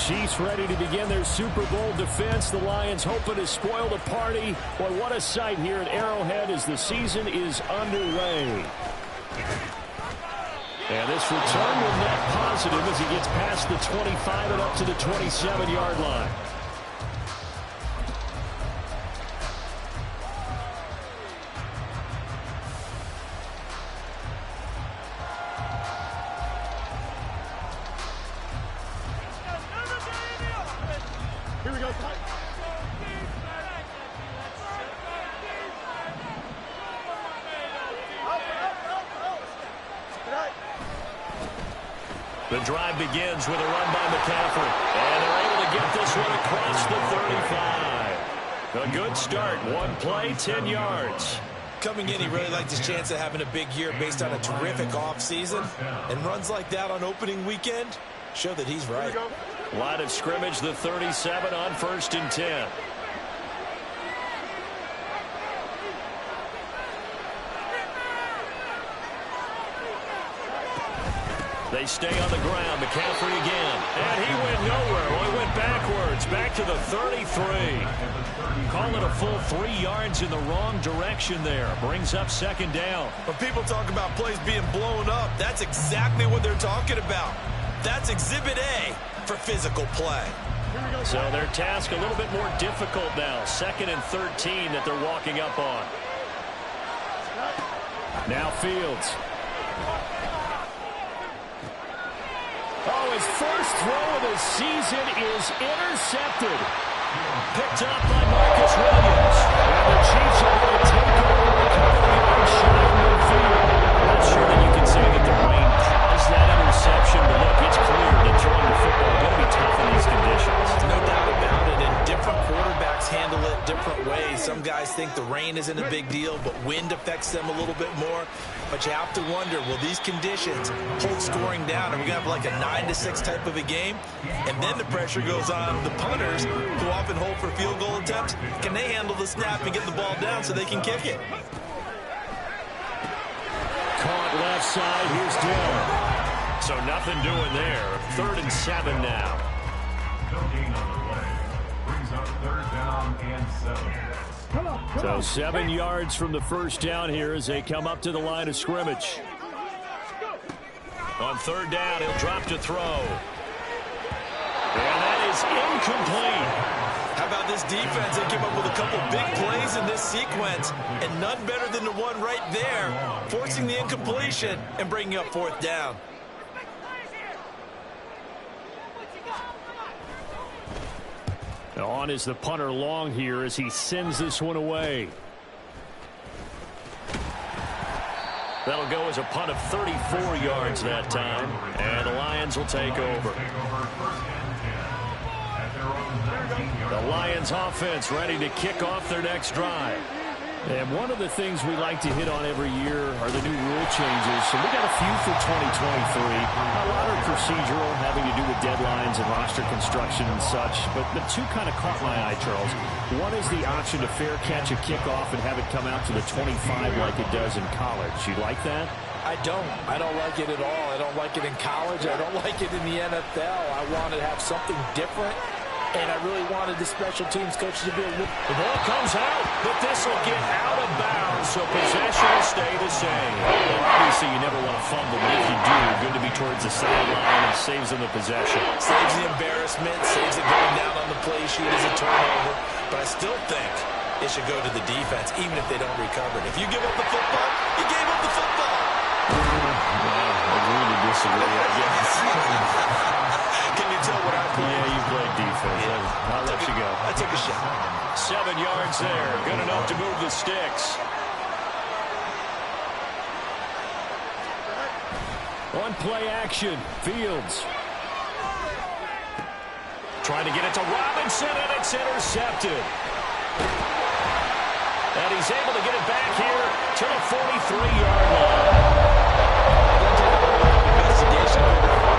Chiefs ready to begin their Super Bowl defense. The Lions hoping to spoil the party. Boy, what a sight here at Arrowhead as the season is underway. And this return will net positive as he gets past the 25 and up to the 27-yard line. Here we go. The drive begins with a run by McCaffrey. And they're able to get this one across the 35. A good start. One play, 10 yards. Coming in, he really liked his chance of having a big year based on a terrific offseason. And runs like that on opening weekend show that he's right. Line of scrimmage, the 37 on 1st and 10. They stay on the ground. McCaffrey again. And he went nowhere. Well, he went backwards. Back to the 33. Call it a full 3 yards in the wrong direction there. Brings up 2nd down. When people talk about plays being blown up, that's exactly what they're talking about. That's Exhibit A for physical play. So their task a little bit more difficult now. 2nd and 13 that they're walking up on. Now Fields. Oh, his first throw of the season is intercepted. Picked up by Marcus Williams. And the Chiefs are going to take over a couple of yards shy of midfield. Not sure that you can say that the rain caused that interception, but look, it's clear that throwing the football is going to be tough in these conditions. No doubt about it, and different quarterbacks handle it different ways. Some guys think the rain isn't a big deal, but wind affects them a little bit more. But you have to wonder, will these conditions hold scoring down? Are we going to have like a 9-6 type of a game? And then the pressure goes on the punters, who often hold for field goal attempts. Can they handle the snap and get the ball down so they can kick it? Caught left side. Here's Dillon. So nothing doing there. 3rd and 7 now. Brings up 3rd down and 7. So 7 yards from the first down here as they come up to the line of scrimmage. On 3rd down, he'll drop to throw. And that is incomplete. How about this defense? They came up with a couple big plays in this sequence, and none better than the one right there, forcing the incompletion and bringing up 4th down. On is the punter Long here as he sends this one away. That'll go as a punt of 34 yards that time, and the Lions will take over. The Lions offense ready to kick off their next drive. And one of the things we like to hit on every year are the new rule changes. So we got a few for 2023. A lot are procedural, having to do with deadlines and roster construction and such. But the two kind of caught my eye, Charles. One is the option to fair catch a kickoff and have it come out to the 25 like it does in college. You like that? I don't like it at all. I don't like it in college. I don't like it in the NFL. I want to have something different. And I really wanted the special teams coaches to be able to... The ball comes out, but this will get out of bounds, so possession will stay the same. Well, obviously, you never want to fumble, but if you do, good to be towards the sideline and saves them the possession. Saves the embarrassment, saves it going down on the play sheet as a turnover. But I still think it should go to the defense, even if they don't recover it. If you give up the football, you gave up the football. Well, agree to disagree, I guess. Can you tell what I played? Yeah, you played defense. Yeah. I'll let you go. I took a shot. 7 yards there. Good enough to move the sticks. On play action, Fields. Trying to get it to Robinson, and it's intercepted. And he's able to get it back here to the 43-yard line. Investigation.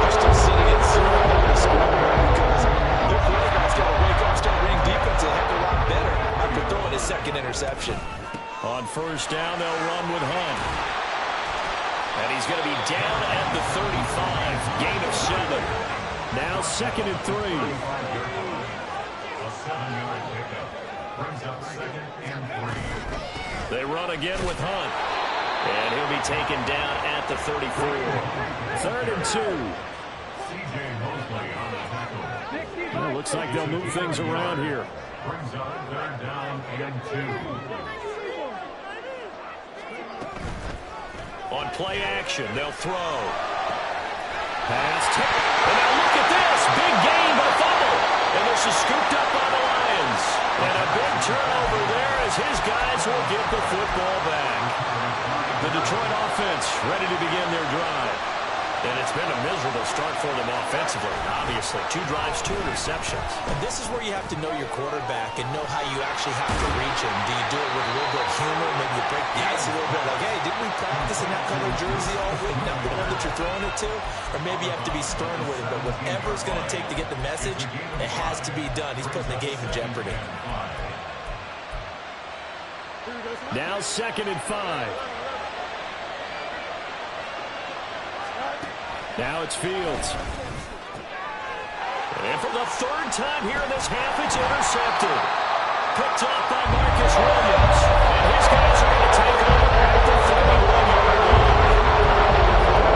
They're still sitting at 0 on the scoreboard because their quarterback's got to wake up, start reading defense a heck of a lot better after throwing his 2nd interception. On 1st down, they'll run with Hunt. And he's going to be down at the 35. Gain of 7. Now 2nd and 3. A 7-yard pickup. Brings up 2nd and 3. They run again with Hunt. And he'll be taken down at the 34. 3rd and 2. C.J. Mosley on the tackle. Well, looks like they'll move things around here. Brings up 3rd down and 2. On play action, they'll throw. Pass tipped. And now look at this. Big gain, but a fumble. And this is scooped up by the Lions. And a big turnover there as his guys will get the football back. The Detroit offense ready to begin their drive. And it's been a miserable start for them offensively, obviously. 2 drives, 2 interceptions. And this is where you have to know your quarterback and know how you actually have to reach him. Do you do it with a little bit of humor? Maybe you break the ice a little bit like, hey, didn't we practice in that color jersey all week? Not the one that you're throwing it to? Or maybe you have to be stern with it. But whatever it's going to take to get the message, it has to be done. He's putting the game in jeopardy. Now 2nd and 5. Now it's Fields. And for the 3rd time here in this half, it's intercepted. Picked off by Marcus Williams. And his guys are going to take over at the 31-yard line.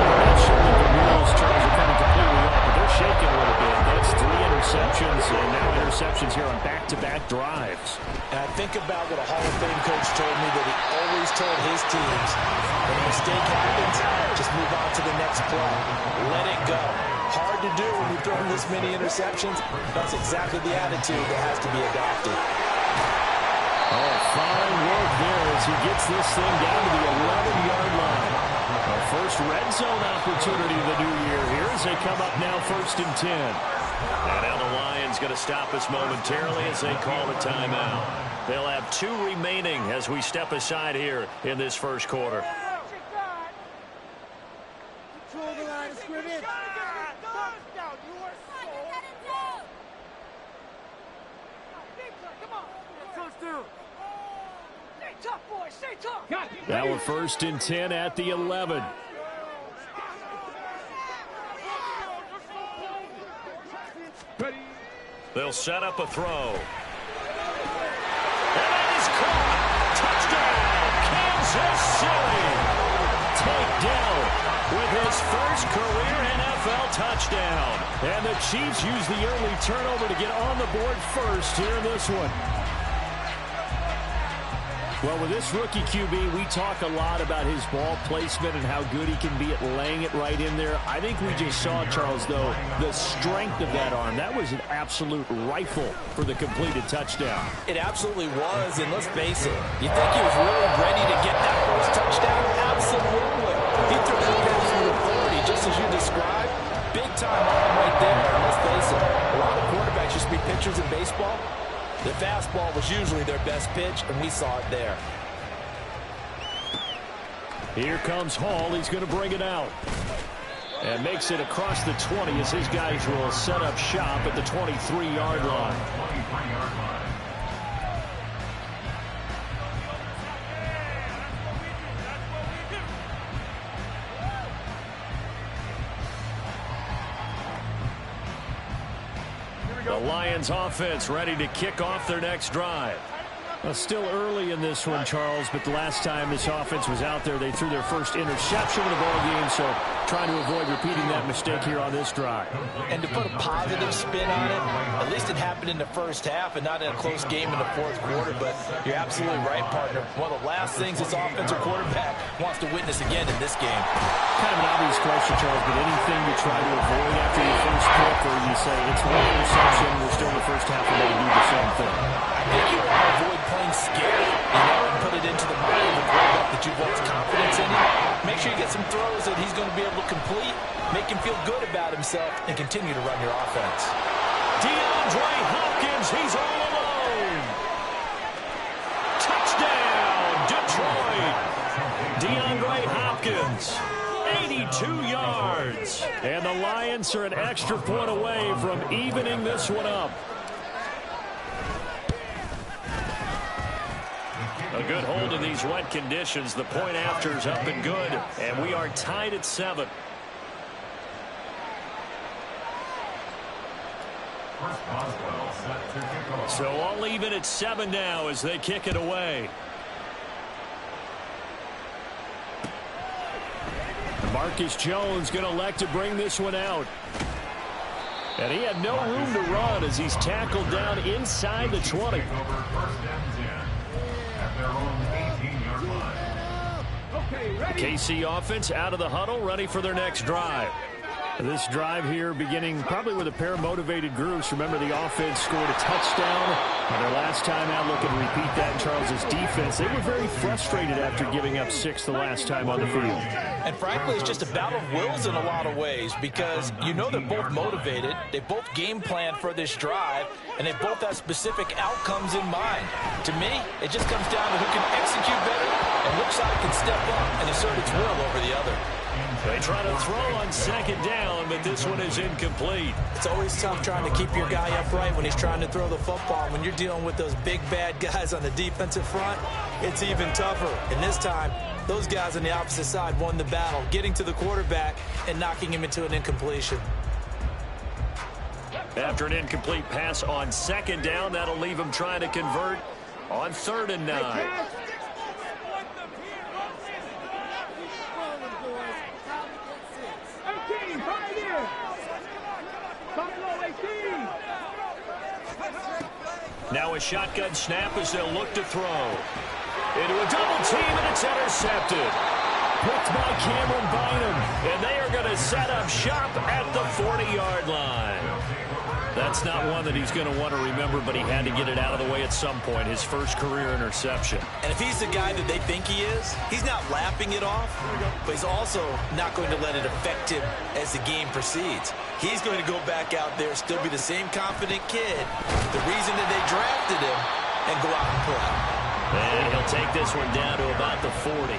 I'm not sure that the wheels, Charles, are coming completely off, but they're shaking a little bit. That's 3 interceptions, and now interceptions here on back-to-back drives. And I think about what a Hall of Fame coach told me that he always told his teams, when a mistake happens, just move on to the next play. Let it go. Hard to do when you're throwing this many interceptions. That's exactly the attitude that has to be adopted. Oh, fine work there as he gets this thing down to the 11-yard line. Our first red zone opportunity of the new year here as they come up now 1st and 10. And now the Lions going to stop us momentarily as they call a timeout. They'll have 2 remaining as we step aside here in this first quarter. Control the line of scrimmage. Touchdown. You are so... Come on. Touchdown. Stay tough, boys. Stay tough. Now a 1st and 10 at the 11. They'll set up a throw. And that is caught. Touchdown, Kansas City. Takedown with his first career NFL touchdown. And the Chiefs use the early turnover to get on the board first here in this one. Well, with this rookie QB, we talk a lot about his ball placement and how good he can be at laying it right in there. I think we just saw, Charles, though, the strength of that arm. That was an absolute rifle for the completed touchdown. It absolutely was, and let's face it, you think he was really ready to get that first touchdown? Absolutely. He threw that pass with authority, just as you described. Big-time arm right there, and let's face it, a lot of quarterbacks used to be pitchers in baseball. The fastball was usually their best pitch, and we saw it there. Here comes Hall. He's going to bring it out. And makes it across the 20 as his guys will set up shop at the 23-yard line. 23-yard line. The Lions offense ready to kick off their next drive. Well, still early in this one, Charles, but the last time this offense was out there, they threw their first interception of the ball game, so trying to avoid repeating that mistake here on this drive. And to put a positive spin on it, at least it happened in the first half and not in a close game in the fourth quarter, but you're absolutely right, partner. One of the last things this offensive quarterback wants to witness again in this game. Kind of an obvious question, Charles, but anything you try to avoid after your first pick, or you say it's one interception, we're still in the first half, and they do the same thing? I think you want to avoid playing scared, and put it into the mind of the quarterback that you've lost confidence in him. Make sure you get some throws that he's going to be able to complete, make him feel good about himself, and continue to run your offense. DeAndre Hopkins, he's all alone. Touchdown, Detroit. DeAndre Hopkins, 82 yards. And the Lions are an extra point away from evening this one up. A good hold in these wet conditions. The point after's up and good, and we are tied at 7. Chris Boswell set to kick off. So all even at 7 now as they kick it away. Marcus Jones going to elect to bring this one out. And he had no room to run as he's tackled down inside the 20. First and 10 at their own 18-yard line. The KC offense out of the huddle, ready for their next drive. This drive here beginning probably with a pair of motivated groups. Remember, the offense scored a touchdown on their last time out. Looking to repeat that in Charles's defense. They were very frustrated after giving up 6 the last time on the field. And frankly, it's just a battle of wills in a lot of ways because you know they're both motivated. They both game plan for this drive, and they both have specific outcomes in mind. To me, it just comes down to who can execute better and which side can step up and assert its will over the other. They try to throw on second down, but this one is incomplete. It's always tough trying to keep your guy upright when he's trying to throw the football. When you're dealing with those big, bad guys on the defensive front, it's even tougher. And this time, those guys on the opposite side won the battle, getting to the quarterback and knocking him into an incompletion. After an incomplete pass on second down, that'll leave him trying to convert on 3rd and 9. Now a shotgun snap as they'll look to throw. Into a double team, and it's intercepted. Picked by Cameron Bynum, and they are going to set up shop at the 40-yard line. That's not one that he's going to want to remember, but he had to get it out of the way at some point, his first career interception. And if he's the guy that they think he is, he's not laughing it off, but he's also not going to let it affect him as the game proceeds. He's going to go back out there, still be the same confident kid, the reason that they drafted him, and go out and play. And he'll take this one down to about the 40.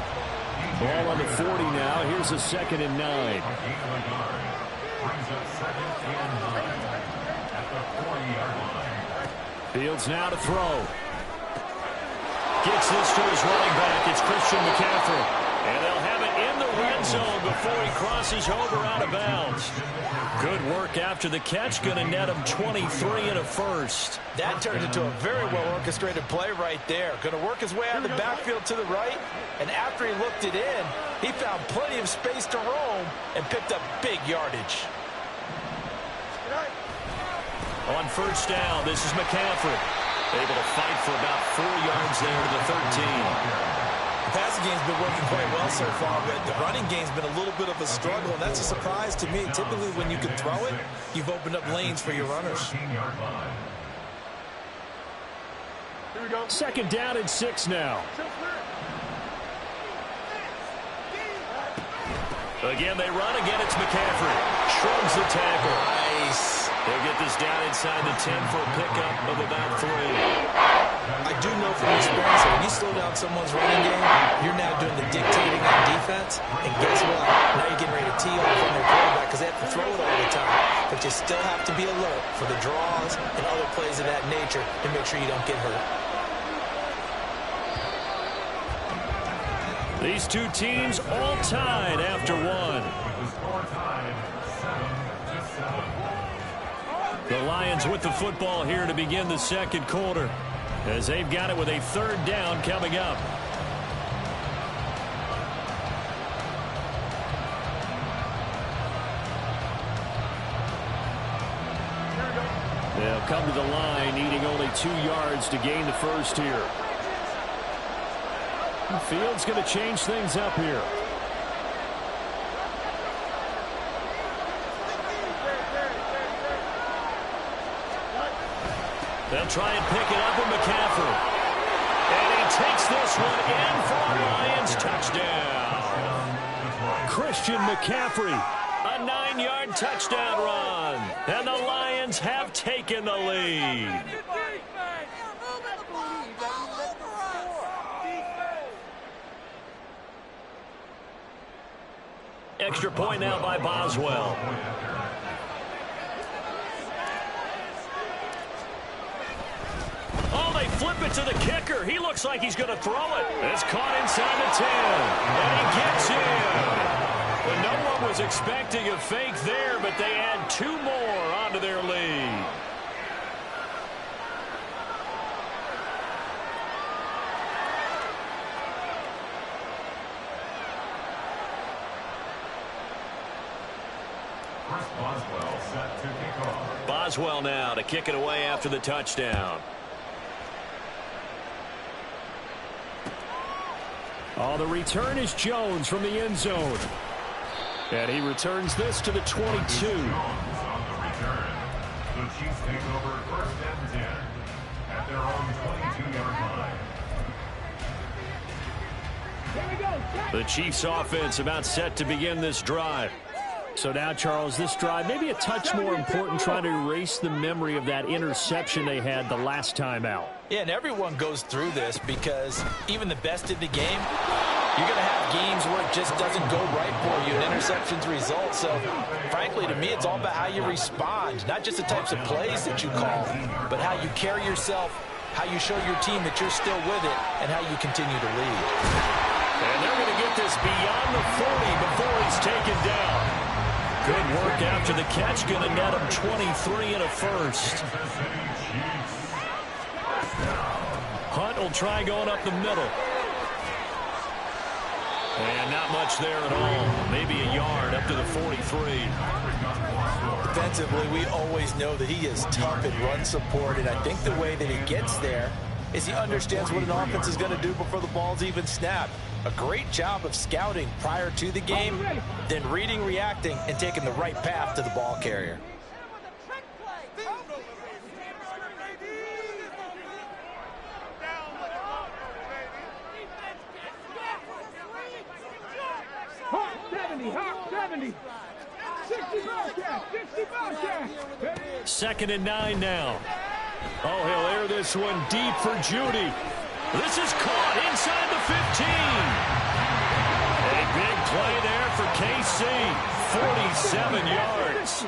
Ball on the 40 now. Here's a 2nd and 9. Brings up 2nd and 9 at the 40-yard line. Fields now to throw. Gets this to his running back. It's Christian McCaffrey. And they'll have it in the red zone before he crosses over out of bounds. Good work after the catch. Going to net him 23 and a first. That turned into a very well-orchestrated play right there. Going to work his way out of the backfield to the right. And after he looked it in, he found plenty of space to roam and picked up big yardage. On 1st down, this is McCaffrey. Able to fight for about 4 yards there to the 13. The passing game's been working quite well so far, but the running game's been a little bit of a struggle, and that's a surprise to me. Typically, when you can throw it, you've opened up lanes for your runners. Here we go. 2nd down and 6 now. Again, they run. Again, it's McCaffrey. Shrugs the tackle. Nice. They'll get this down inside the 10 for a pickup of about 3. I do know from experience that when you slow down someone's running game, you're now doing the dictating on defense. And guess what? Now you're getting ready to tee off on their quarterback because they have to throw it all the time. But you still have to be alert for the draws and other plays of that nature to make sure you don't get hurt. These two teams all tied after 1. With the score tied 7-7. The Lions with the football here to begin the 2nd quarter, as they've got it with a 3rd down coming up. They'll come to the line, needing only 2 yards to gain the first here. Fields going to change things up here. They'll try and pick it up with McCaffrey. And he takes this one in for a Lions touchdown. Christian McCaffrey, a 9-yard touchdown run. And the Lions have taken the lead. Extra point now by Boswell. Oh, they flip it to the kicker. He looks like he's going to throw it. It's caught inside the 10. And he gets in. Well, no one was expecting a fake there, but they add 2 more onto their lead. Boswell set to kick off. Boswell now to kick it away after the touchdown. Oh, the return is Jones from the end zone. And he returns this to the 22. Jones on the return. The Chiefs take over 1st and 10 at their own 22-yard line. The Chiefs offense about set to begin this drive. So now, Charles, this drive maybe a touch more important, trying to erase the memory of that interception they had the last time out. Yeah, and everyone goes through this because even the best in the game, you're going to have games where it just doesn't go right for you, and interceptions result. So, frankly, to me, it's all about how you respond, not just the types of plays that you call, but how you carry yourself, how you show your team that you're still with it, and how you continue to lead. And they're going to get this beyond the 40 before he's taken down. Good work after the catch, going to net him 23 and a first. Hunt will try going up the middle. And not much there at all. Maybe a yard up to the 43. Defensively, we always know that he is tough at run support, and I think the way that he gets there is he understands what an offense is going to do before the ball's even snapped. A great job of scouting prior to the game, then reading, reacting, and taking the right path to the ball carrier. Second and 9 now. Oh, he'll air this one deep for Judy. This is caught inside the 15. A big play there for KC. 47 yards.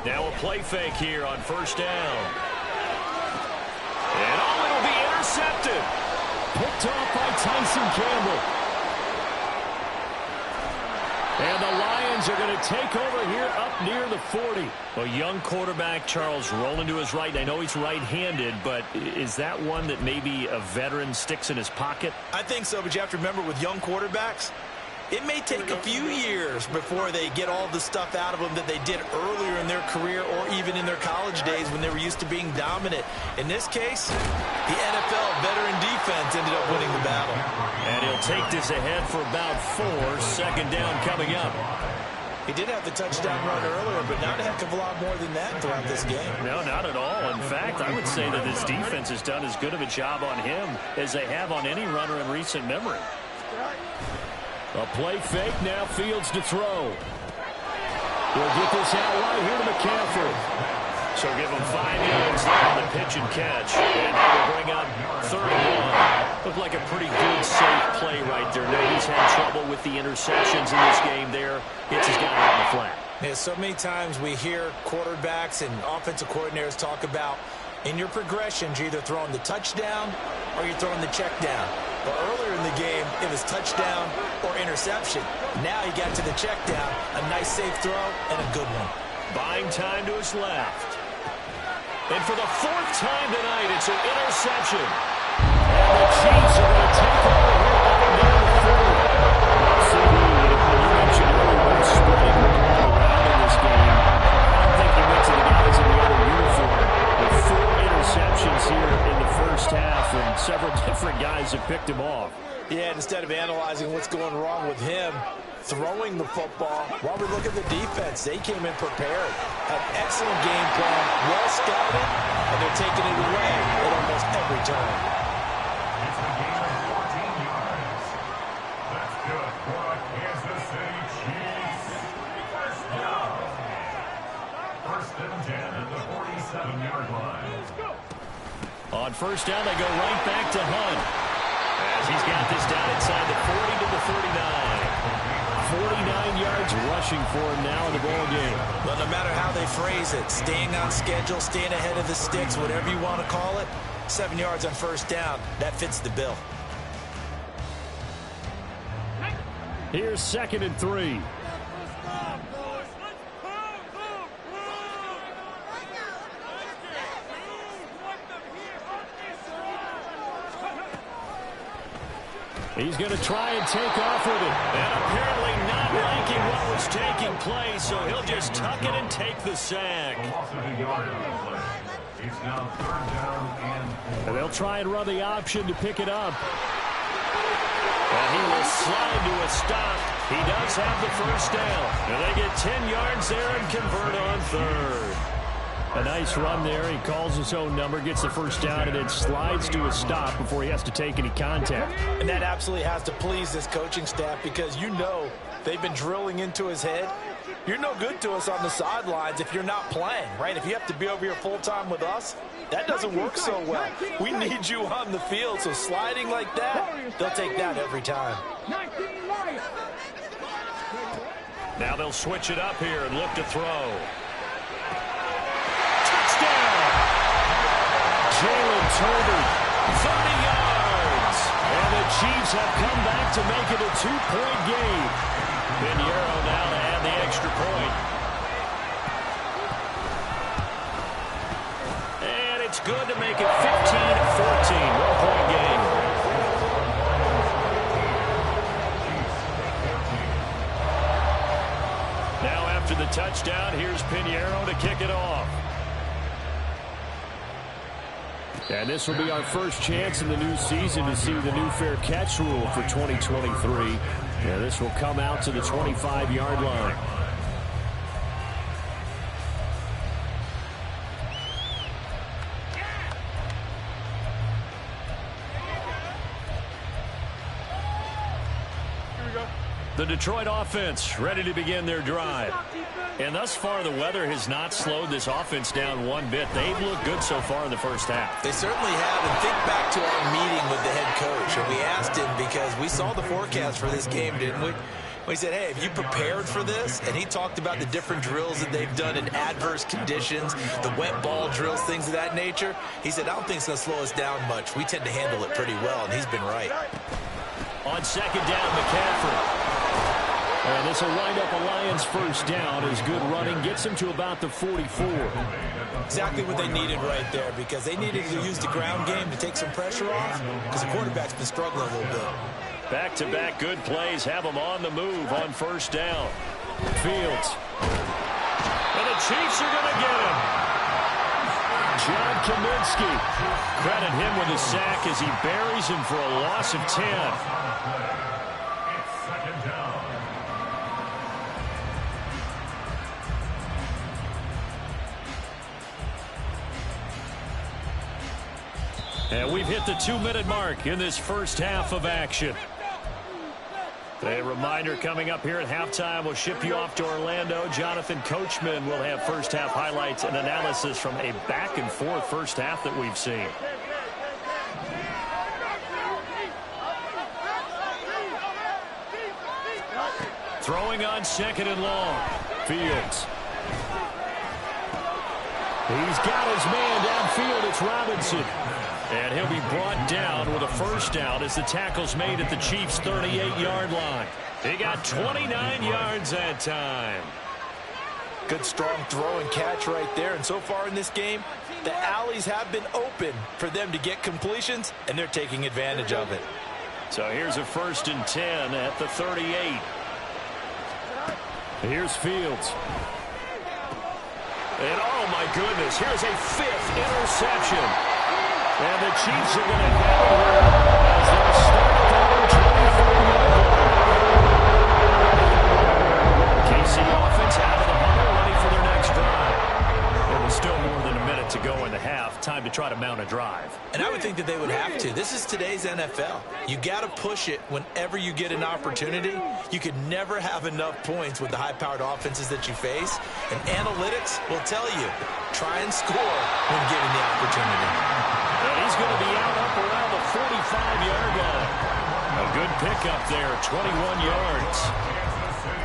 Now a play fake here on first down. And oh, it'll be intercepted. Picked off by Tyson Campbell. And the Lions are going to take over here up near the 40. A young quarterback, Charles, rolling to his right. I know he's right-handed, but is that one that maybe a veteran sticks in his pocket? I think so, but you have to remember with young quarterbacks, it may take a few years before they get all the stuff out of them that they did earlier in their career or even in their college days when they were used to being dominant. In this case, the NFL veteran defense ended up winning the battle. And he'll take this ahead for about 4. Second down coming up. He did have the touchdown run earlier, but not a heck of a lot more than that throughout this game. No, not at all. In fact, I would say that this defense has done as good of a job on him as they have on any runner in recent memory. A play fake, now Fields to throw. He'll get this out right here to McCaffrey. So give him 5 yards there on the pitch and catch. And that will bring up 31. Looked like a pretty good, safe play right there. Now he's had trouble with the interceptions in this game there. Hits his guy out in the flat. Yeah, so many times we hear quarterbacks and offensive coordinators talk about in your progressions, you're either throwing the touchdown or you're throwing the check down. But earlier in the game, it was touchdown or interception. Now he got to the check down, a nice safe throw, and a good one. Buying time to his left. And for the 4th time tonight, it's an interception. And the Chiefs are going to take over here on down the 40. CD, you mentioned earlier, spreading the ball around in this game. I don't think he went to the guys in the other uniform. With 4 interceptions here in the first half, and several different guys have picked him off. Yeah, and instead of analyzing what's going wrong with him throwing the football, while we look at the defense, they came in prepared. Had excellent game plan, well scouted, and they're taking it away at almost every turn. It's a gain of 14 yards. That's good for the Kansas City Chiefs. First down. 1st and 10 at the 47-yard line. On first down, they go right back to Hunt. As he's got this down inside the 40 to the 39. 49 yards rushing for him now in the ball game. But no matter how they phrase it, staying on schedule, staying ahead of the sticks, whatever you want to call it, 7 yards on first down, that fits the bill. Here's 2nd and 3. He's going to try and take off with it. And apparently not liking what we're is taking place, so he'll just tuck it and take the sack. A loss of a yard on the play. It's now 3rd down and 4. And they'll try and run the option to pick it up. And he will slide to a stop. He does have the first down. And they get 10 yards there and convert on 3rd. A nice run there. He calls his own number, gets the first down, and then slides to a stop before he has to take any contact. And that absolutely has to please this coaching staff because you know they've been drilling into his head. You're no good to us on the sidelines if you're not playing, right? If you have to be over here full-time with us, that doesn't work so well. We need you on the field, so sliding like that, they'll take that every time. Now they'll switch it up here and look to throw. Touchdown! Jalen Tolbert, 30 yards. And the Chiefs have come back to make it a 2-point game. Pinheiro now to add the extra point. And it's good to make it 15-14. 1-point game. Now after the touchdown, here's Pinheiro to kick it off. And this will be our first chance in the new season to see the new fair catch rule for 2023. And this will come out to the 25-yard line. The Detroit offense ready to begin their drive. And thus far, the weather has not slowed this offense down one bit. They've looked good so far in the first half. They certainly have. And think back to our meeting with the head coach. And we asked him because we saw the forecast for this game, didn't we? We said, hey, have you prepared for this? And he talked about the different drills that they've done in adverse conditions, the wet ball drills, things of that nature. He said, I don't think it's going to slow us down much. We tend to handle it pretty well, and he's been right. On second down, McCaffrey. And this will wind up a Lions first down as good running gets them to about the 44. Exactly what they needed right there because they needed to use the ground game to take some pressure off because the quarterback's been struggling a little bit. Back-to-back good plays have them on the move on first down. Fields. And the Chiefs are going to get him. John Kaminsky. Credit him with a sack as he buries him for a loss of 10. It's 2nd down. And we've hit the 2-minute mark in this first half of action. A reminder coming up here at halftime, we'll ship you off to Orlando. Jonathan Coachman will have first half highlights and analysis from a back-and-forth first half that we've seen. Throwing on second and long. Fields. He's got his man downfield. It's Robinson. And he'll be brought down with a first down as the tackle's made at the Chiefs' 38-yard line. He got 29 yards that time. Good, strong throw and catch right there. And so far in this game, the alleys have been open for them to get completions, and they're taking advantage of it. So here's a 1st and 10 at the 38. Here's Fields. And oh my goodness, here's a 5th interception. And the Chiefs are going to have it as they'll start at their own 24-yard line. KC offense out of the huddle, ready for their next drive. And with still more than a minute to go in the half, time to try to mount a drive. And I would think that they would have to. This is today's NFL. You got to push it whenever you get an opportunity. You could never have enough points with the high-powered offenses that you face. And analytics will tell you, try and score when given the opportunity. And he's going to be out up around the 45-yard line. A good pickup there, 21 yards.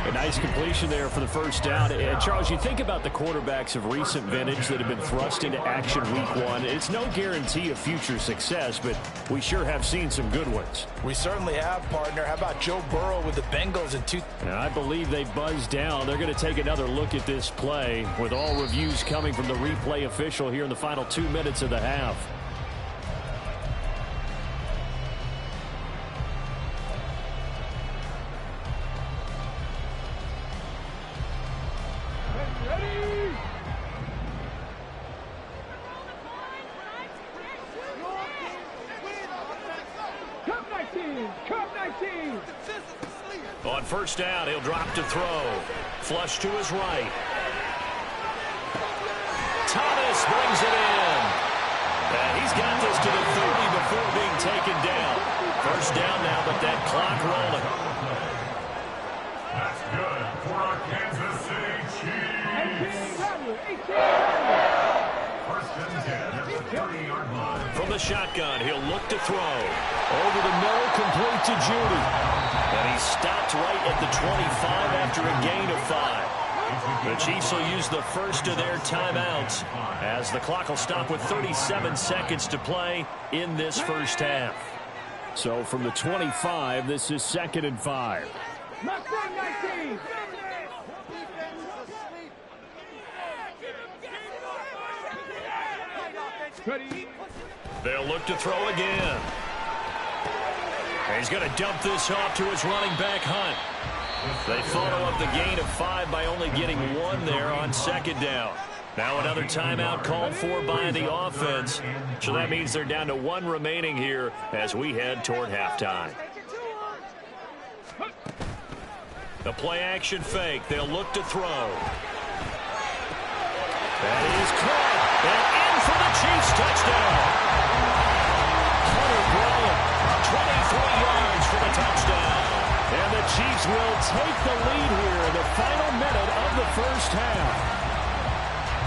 A nice completion there for the first down. And Charles, you think about the quarterbacks of recent vintage that have been thrust into action week one. It's no guarantee of future success, but we sure have seen some good ones. We certainly have, partner. How about Joe Burrow with the Bengals in And I believe they buzzed down. They're going to take another look at this play with all reviews coming from the replay official here in the final 2 minutes of the half. On first down, he'll drop to throw. Flush to his right. Thomas brings it in. And he's got this to the 30 before being taken down. First down now, but that clock rolling. That's good for our Kansas City Chiefs. First and 10 at the 30-yard line. From the shotgun, he'll look to throw. Over the middle, complete to Judy. And he stopped right at the 25 after a gain of 5. The Chiefs will use the first of their timeouts as the clock will stop with 37 seconds to play in this first half. So from the 25, this is 2nd and 5. They'll look to throw again. He's going to dump this off to his running back, Hunt. They follow up the gain of 5 by only getting 1 there on 2nd down. Now another timeout called for by the offense. So that means they're down to 1 remaining here as we head toward halftime. The play-action fake. They'll look to throw. That is caught. And in for the Chiefs touchdown. Hunter Brown, 23 yards for the touchdown. And the Chiefs will take the lead here in the final minute of the first half.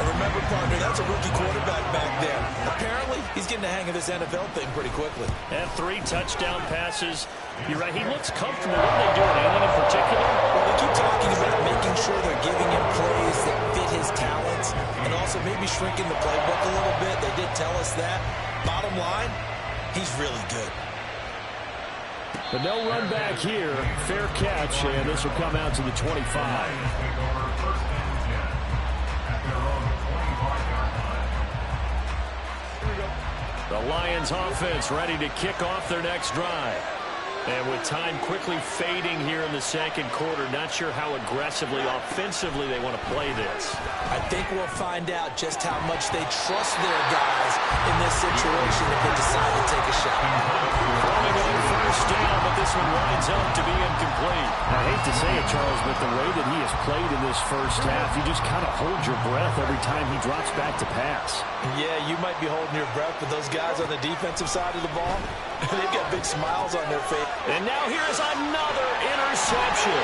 And remember, partner, that's a rookie quarterback back there. Apparently, he's getting the hang of this NFL thing pretty quickly. And 3 touchdown passes. You're right, he looks comfortable. What are they doing? Anything in particular? Well, they keep talking about making sure they're giving him plays that fit his talents and also maybe shrinking the playbook a little bit. They did tell us that. Bottom line, he's really good. But no run back here. Fair catch, and this will come out to the 25. The Lions offense ready to kick off their next drive. And with time quickly fading here in the second quarter, not sure how aggressively, offensively they want to play this. I think we'll find out just how much they trust their guys in this situation if they decide to take a shot. Throwing on first down, but this one winds up to be incomplete. I hate to say it, Charles, but the way that he has played in this first half, you just kind of hold your breath every time he drops back to pass. Yeah, you might be holding your breath, but those guys on the defensive side of the ball, they've got big smiles on their face. And now here's another interception.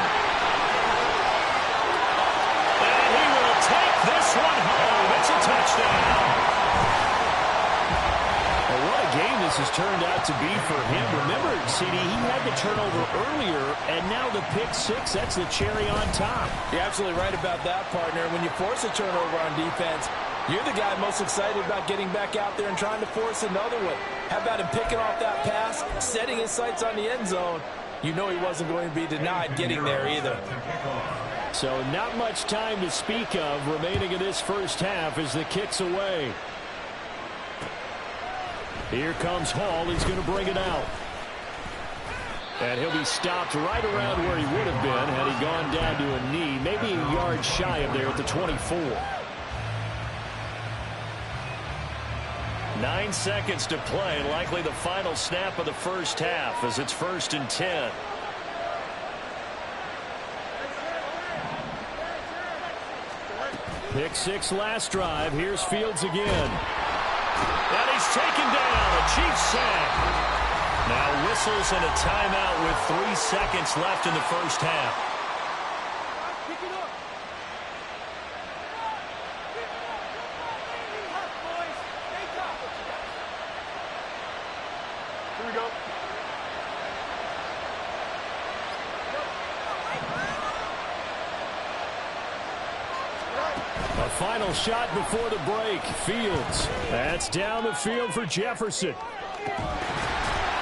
And he will take this one home. It's a touchdown. Well, what a game this has turned out to be for him. Remember, CD, he had the turnover earlier, and now the pick 6, that's the cherry on top. You're absolutely right about that, partner. When you force a turnover on defense, you're the guy most excited about getting back out there and trying to force another one. How about him picking off that pass, setting his sights on the end zone? You know he wasn't going to be denied getting there either. So not much time to speak of remaining in this first half as the kick's away. Here comes Hall. He's going to bring it out. And he'll be stopped right around where he would have been had he gone down to a knee, maybe a yard shy of there at the 24. 9 seconds to play, likely the final snap of the first half as it's 1st and 10. Pick 6 last drive. Here's Fields again. And he's taken down. A Chiefs sack. Now whistles and a timeout with 3 seconds left in the first half. A final shot before the break. Fields. That's down the field for Jefferson.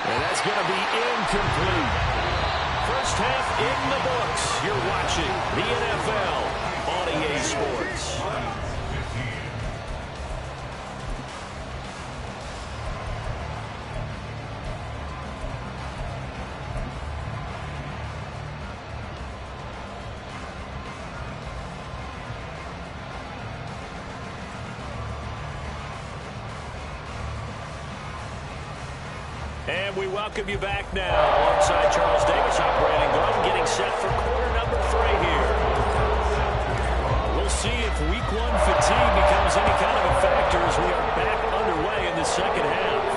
And that's going to be incomplete. First half in the books. You're watching the NFL on EA Sports. And we welcome you back now alongside Charles Davis, I'm Brandon Gaudin, getting set for quarter number 3 here. We'll see if week 1 fatigue becomes any kind of a factor as we are back underway in the second half.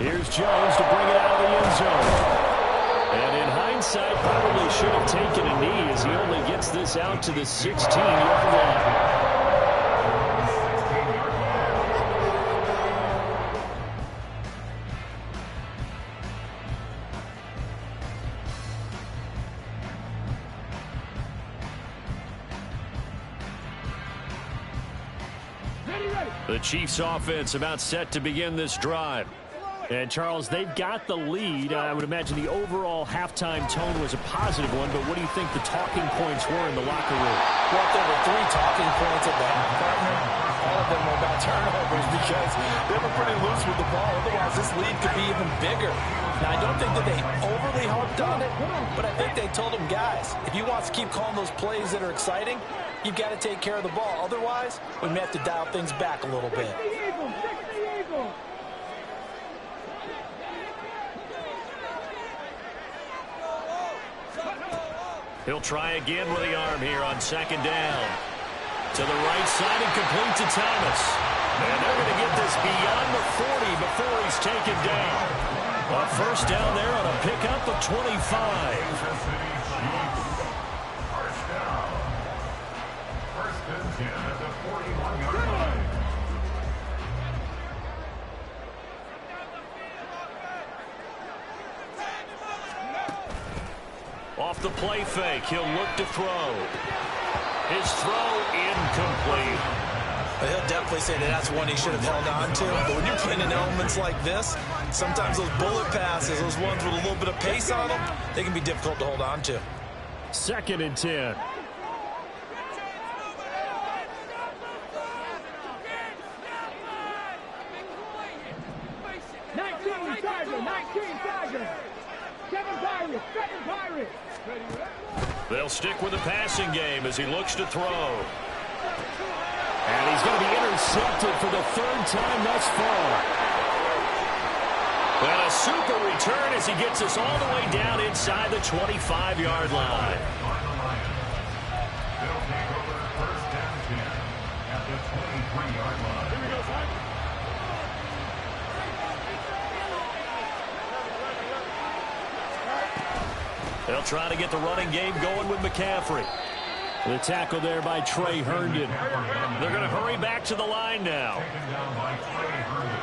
Here's Jones to bring it out of the end zone. And in hindsight, probably should have taken a knee as he only gets this out to the 16-yard line. The Chiefs offense about set to begin this drive. And, Charles, they've got the lead. I would imagine the overall halftime tone was a positive one, but what do you think the talking points were in the locker room? Well, there were 3 talking points at the half, partner. All of them were about turnovers because they were pretty loose with the ball. Otherwise, this lead could be even bigger. Now, I don't think that they overly harped on it, but I think they told them, guys, if you want to keep calling those plays that are exciting, you've got to take care of the ball. Otherwise, we may have to dial things back a little bit. He'll try again with the arm here on second down. To the right side and complete to Thomas. And they're going to get this beyond the 40 before he's taken down. A first down there on a pickup of 25. Off the play fake, he'll look to throw. His throw incomplete. He'll definitely say that that's one he should have held on to. But when you're playing in elements like this, sometimes those bullet passes, those ones with a little bit of pace on them, they can be difficult to hold on to. 2nd and 10. They'll stick with the passing game as he looks to throw. And he's going to be intercepted for the 3rd time thus far. And a super return as he gets us all the way down inside the 25-yard line. They'll take over first and 10 at the 23-yard line. Here we go, son. They'll try to get the running game going with McCaffrey. The tackle there by Trey Herndon. They're going to hurry back to the line now. Taken down by Trey Herndon.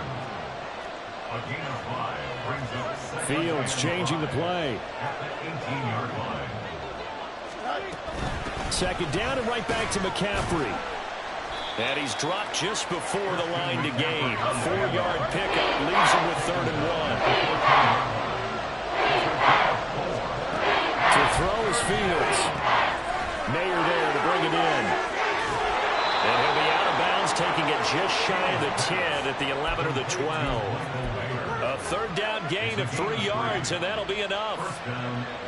A gain of 5 brings up Fields changing the play. at the 18-yard line. 2nd down and right back to McCaffrey. And he's dropped just before the line to gain. A 4-yard pickup leaves him with 3rd and 1. To throw is Fields. Mayer there to bring it in. And he'll be out of bounds, taking it just shy of the 10 at the 11 or the 12. A 3rd down gain of 3 yards, and that'll be enough.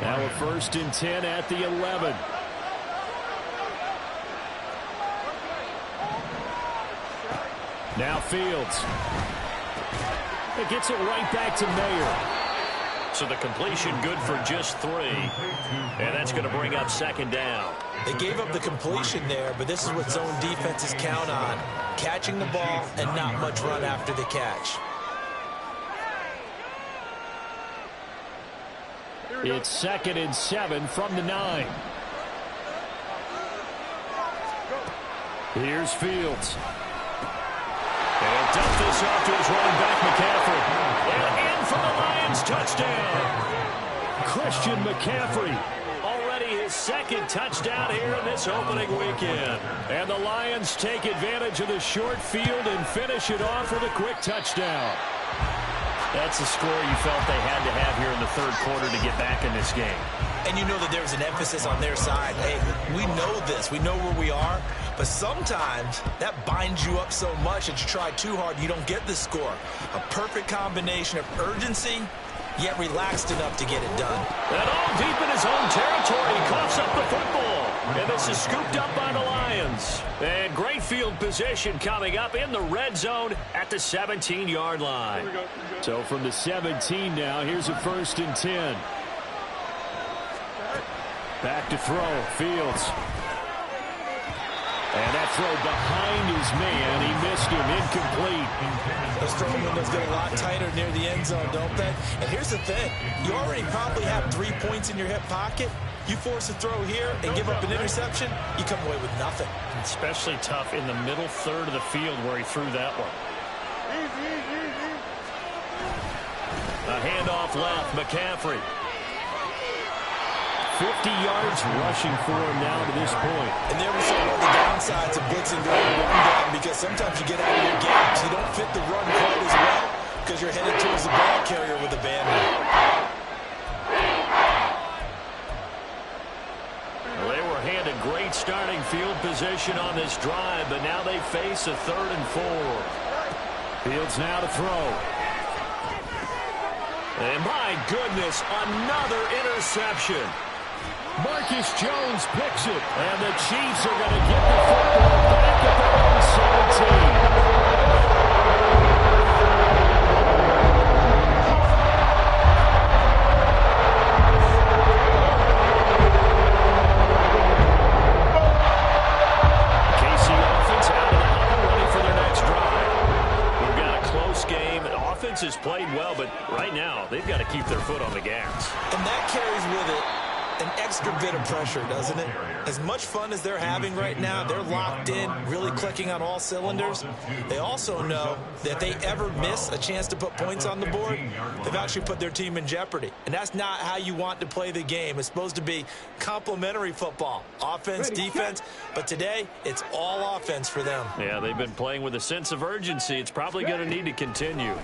Now a 1st and 10 at the 11. Now Fields. It gets it right back to Mayer. So the completion good for just 3. And that's going to bring up 2nd down. They gave up the completion there, but this is what zone defenses count on. Catching the ball and not much run after the catch. It's 2nd and 7 from the 9. Here's Fields. And he'll dump this off to his running back, McCaffrey. And in for the Lions touchdown. Christian McCaffrey. Already his 2nd touchdown here in this opening weekend. And the Lions take advantage of the short field and finish it off with a quick touchdown. That's the score you felt they had to have here in the 3rd quarter to get back in this game. And you know that there's an emphasis on their side. Hey, we know this. We know where we are. But sometimes that binds you up so much that you try too hard, you don't get the score. A perfect combination of urgency, yet relaxed enough to get it done. And all deep in his own territory, he coughs up the football. And this is scooped up by the Lions. And great field position coming up in the red zone at the 17-yard line. So from the 17 now, here's a 1st and 10. Back to throw, Fields. And that throw behind his man. He missed him, incomplete. Those throwing windows get a lot tighter near the end zone, don't they? And here's the thing. You already probably have 3 points in your hip pocket. You force a throw here and give up an interception, you come away with nothing. Especially tough in the middle third of the field where he threw that one. A handoff left, McCaffrey. 50 yards rushing for him now to this point. And there we saw one of the downsides of blitzing during the run down, because sometimes you get out of your gaps. You don't fit the run quite as well because you're headed towards the ball carrier with a bandit. Well, they were handed great starting field position on this drive, but now they face a 3rd and 4. Fields now to throw. And my goodness, another interception. Marcus Jones picks it, and the Chiefs are going to get the football back at their own 17. KC offense out of the huddle, ready for their next drive. We've got a close game. The offense has played well, but right now they've got to keep their foot on the gas. And that carries with it an extra bit of pressure, doesn't it? As much fun as they're having right now, they're locked in, really clicking on all cylinders. They also know that if they ever miss a chance to put points on the board, they've actually put their team in jeopardy. And that's not how you want to play the game. It's supposed to be complementary football, offense, defense. But today, it's all offense for them. Yeah, they've been playing with a sense of urgency. It's probably going to need to continue.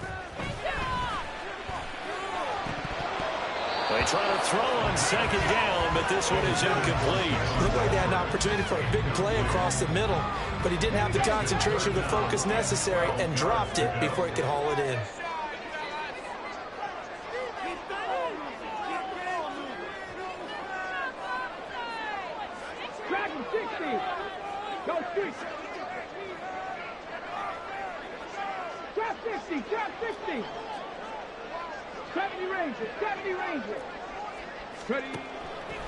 They try to throw on 2nd down, but this one is incomplete. Looked like they had an opportunity for a big play across the middle, but he didn't have the concentration or the focus necessary and dropped it before he could haul it in. Dragon 60. Go streets. Trap 60. Trap 60. 70 Rangers. 70 Rangers. Ready.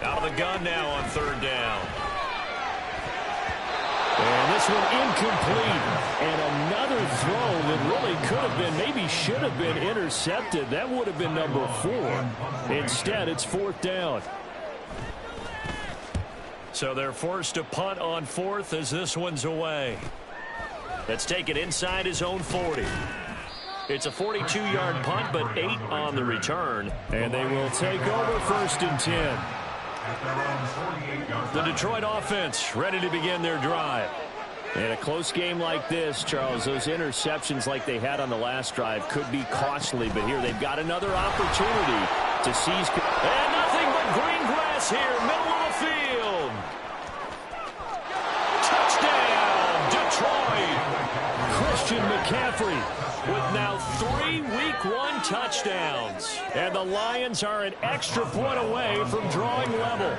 Out of the gun now on 3rd down. And this one incomplete. And another throw that really could have been, maybe should have been intercepted. That would have been number 4. Instead, it's 4th down. So they're forced to punt on 4th as this one's away. Let's take it inside his own 40. It's a 42-yard punt, but 8 on the return. And they will take over 1st and 10. The Detroit offense ready to begin their drive. In a close game like this, Charles, those interceptions like they had on the last drive could be costly. But here they've got another opportunity to seize. And nothing but green grass here, middle of the field. Touchdown, Detroit. Christian McCaffrey with now 3 Week 1 touchdowns. And the Lions are an extra point away from drawing level.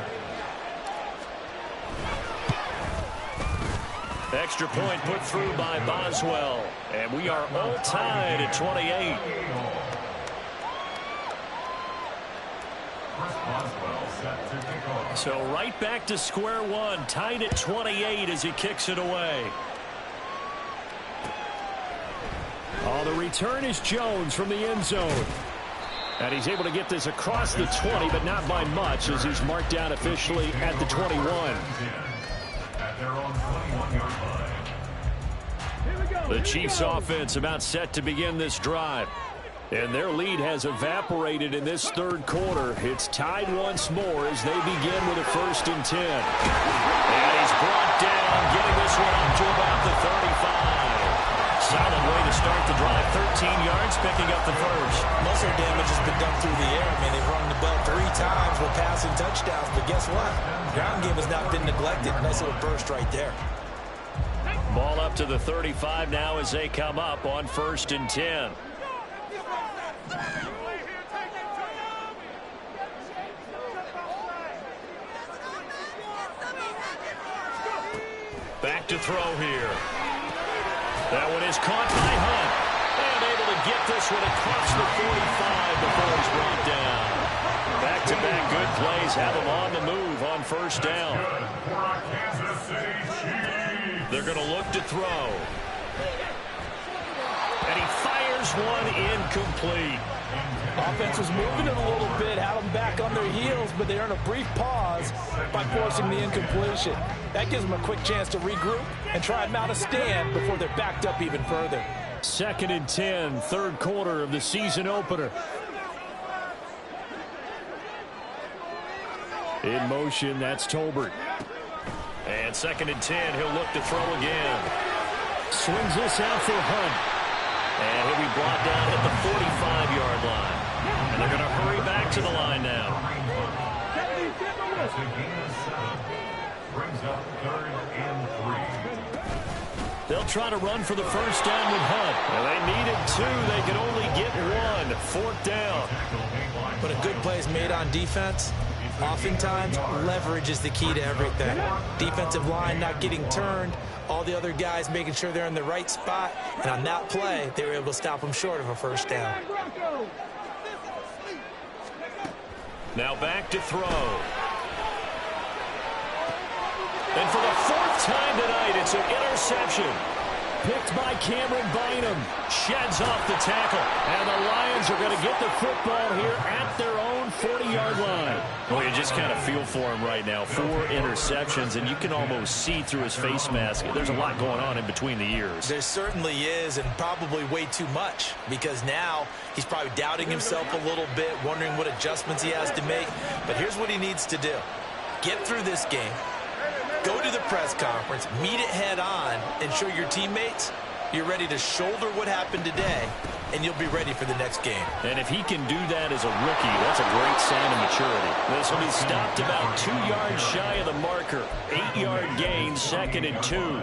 Extra point put through by Boswell. And we are all tied at 28. So right back to square one, tied at 28 as he kicks it away. Oh, the return is Jones from the end zone. And he's able to get this across the 20, but not by much, as he's marked down officially at the 21. The Chiefs offense about set to begin this drive. And their lead has evaporated in this 3rd quarter. It's tied once more as they begin with a 1st and 10. And he's brought down, getting this one up to about the 35. Solid way to start the drive. 13 yards, picking up the first. Most of their damage has been done through the air. I mean, they've rung the bell 3 times with passing touchdowns. But guess what? Ground game has not been neglected. Nice little burst right there. Ball up to the 35 now as they come up on 1st and 10. Back to throw here. That one is caught by Hunt. And able to get this one across the 45 before he's brought down. Back-to-back good plays have him on the move on first down. They're going to look to throw. And he fires one incomplete. Offense was moving it a little bit, had them back on their heels, but they earned a brief pause by forcing the incompletion. That gives them a quick chance to regroup and try and mount a stand before they're backed up even further. 2nd and 10, third quarter of the season opener. In motion, that's Tolbert. And 2nd and 10, he'll look to throw again. Swings this out for Hunt. And he'll be brought down at the 45-yard line. And they're going to hurry back to the line now. Brings up 3rd and 3. They'll try to run for the first down with Hunt. And they needed 2. They could only get 1. 4th down. But a good play is made on defense. Oftentimes, leverage is the key to everything. Defensive line not getting turned. All the other guys making sure they're in the right spot. And on that play, they were able to stop them short of a first down. Now back to throw. And for the 4th time tonight, it's an interception. Picked by Cameron Bynum. Sheds off the tackle. And the Lions are going to get the football here at their own 40-yard line. Well, you just kind of feel for him right now. 4 interceptions, and you can almost see through his face mask. There's a lot going on in between the ears. There certainly is, and probably way too much, because now he's probably doubting himself a little bit, wondering what adjustments he has to make. But here's what he needs to do. Get through this game. Go to the press conference, meet it head on, and show your teammates you're ready to shoulder what happened today, and you'll be ready for the next game. And if he can do that as a rookie, that's a great sign of maturity. This will be stopped about 2 yards shy of the marker. 8-yard gain, 2nd and 2.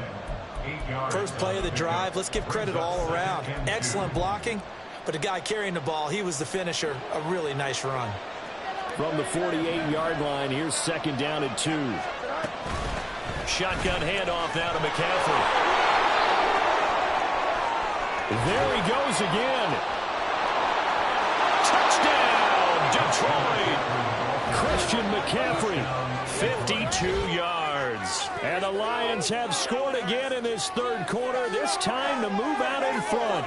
First play of the drive, let's give credit all around. Excellent blocking, but the guy carrying the ball, he was the finisher. A really nice run. From the 48-yard line, here's 2nd down and 2. Shotgun handoff now to McCaffrey. There he goes again. Touchdown, Detroit. Christian McCaffrey, 52 yards. And the Lions have scored again in this 3rd quarter, this time to move out in front.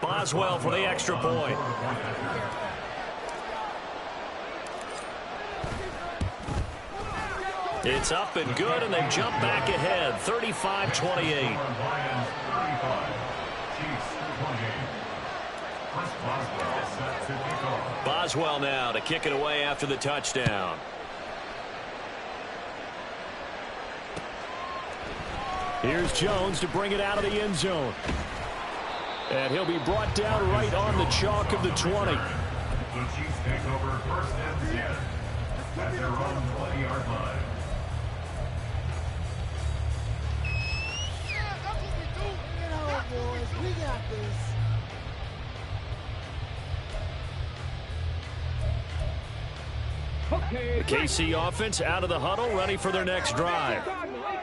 Boswell for the extra point. It's up and good, and they jump back ahead, 35-28. Boswell now to kick it away after the touchdown. Here's Jones to bring it out of the end zone. And he'll be brought down right on the chalk of the 20. The Chiefs take over 1st and 10 at their own 20-yard line. Boys, we got this. The KC offense out of the huddle, ready for their next drive.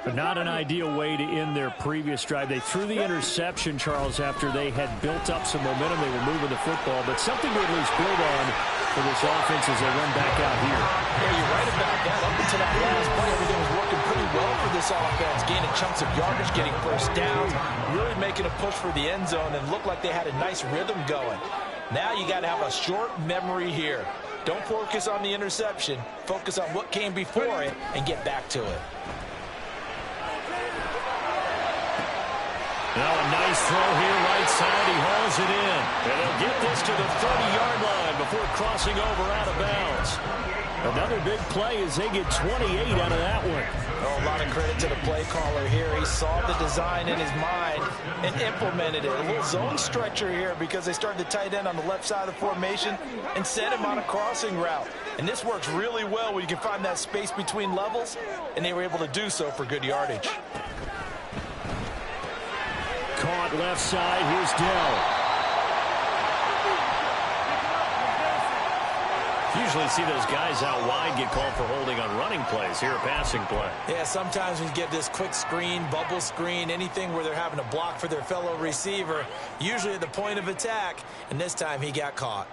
But not an ideal way to end their previous drive. They threw the interception, Charles, after they had built up some momentum. They were moving the football, but something to at least build on for this offense as they run back out here. Yeah, you're right about that. Up until that last play, everything was working pretty well for this offense, gaining chunks of yardage, getting first downs, really making a push for the end zone, and looked like they had a nice rhythm going. Now you got to have a short memory here. Don't focus on the interception. Focus on what came before it and get back to it. Now a nice throw here right side. He hauls it in. And they'll get this to the 30-yard line before crossing over out of bounds. Another big play as they get 28 out of that one. Oh, a lot of credit to the play caller here. He saw the design in his mind and implemented it. A little zone stretcher here because they started the tight end on the left side of the formation and sent him on a crossing route. And this works really well when you can find that space between levels, and they were able to do so for good yardage. Caught left side. Here's Dell. Usually see those guys out wide get called for holding on running plays. Here a passing play. Yeah, sometimes we get this quick screen, bubble screen, anything where they're having to block for their fellow receiver, usually at the point of attack, and this time he got caught.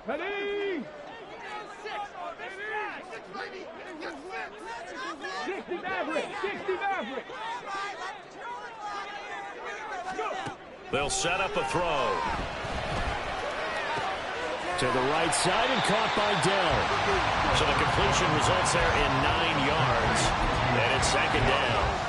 Ready? 60 Maverick! 60 Maverick! They'll set up a throw. To the right side and caught by Dell. So the completion results there in 9 yards. And it's second down.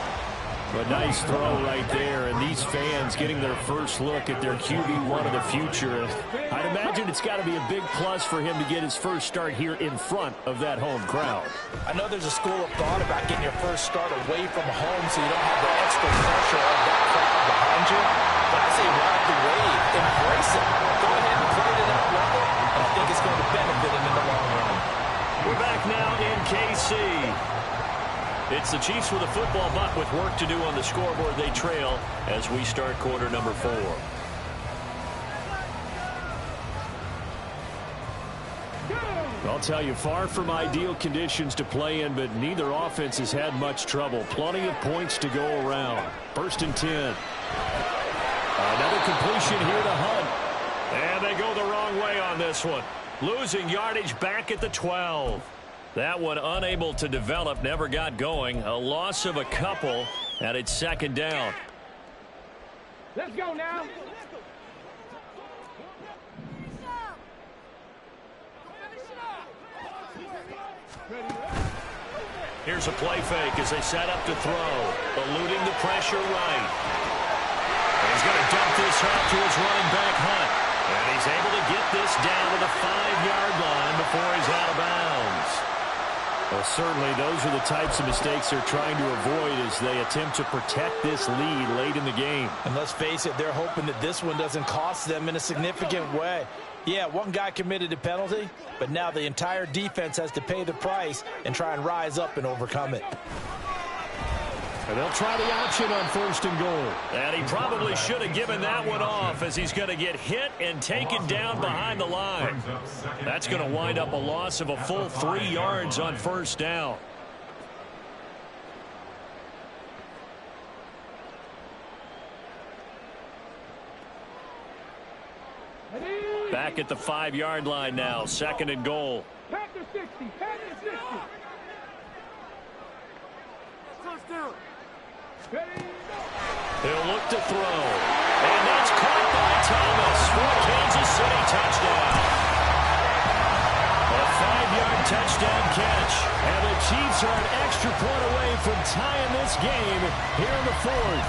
A nice throw right there, and these fans getting their first look at their QB1 of the future. I'd imagine it's got to be a big plus for him to get his first start here in front of that home crowd. I know there's a school of thought about getting your first start away from home so you don't have the extra pressure of that crowd behind you. But I say ride the wave, embrace it. Go ahead and play it at that level, and I think it's going to benefit him in the long run. We're back now in KC. It's the Chiefs with a football, but with work to do on the scoreboard. They trail as we start quarter number 4. I'll tell you, far from ideal conditions to play in, but neither offense has had much trouble. Plenty of points to go around. 1st and 10. Another completion here to Hunt. And they go the wrong way on this one. Losing yardage back at the 12. That one unable to develop, never got going. A loss of a couple, and it's second down. Let's go now. Here's a play fake as they set up to throw. Eluding the pressure right. And he's going to dump this off to his running back, Hunt. And he's able to get this down to the 5-yard line before he's out of bounds. Well, certainly those are the types of mistakes they're trying to avoid as they attempt to protect this lead late in the game. And let's face it, they're hoping that this one doesn't cost them in a significant way. Yeah, one guy committed a penalty, but now the entire defense has to pay the price and try and rise up and overcome it. And they'll try the option on 1st and goal. And he probably should have given that one off as he's going to get hit and taken down behind the line. That's going to wind up a loss of a full 3 yards on 1st down. Back at the 5-yard line now, 2nd and goal. Pack to 60. Pack to 60. Touchdown. He'll look to throw. And that's caught by Thomas for a Kansas City touchdown. A 5-yard touchdown catch. And the Chiefs are an extra point away from tying this game here in the 4th.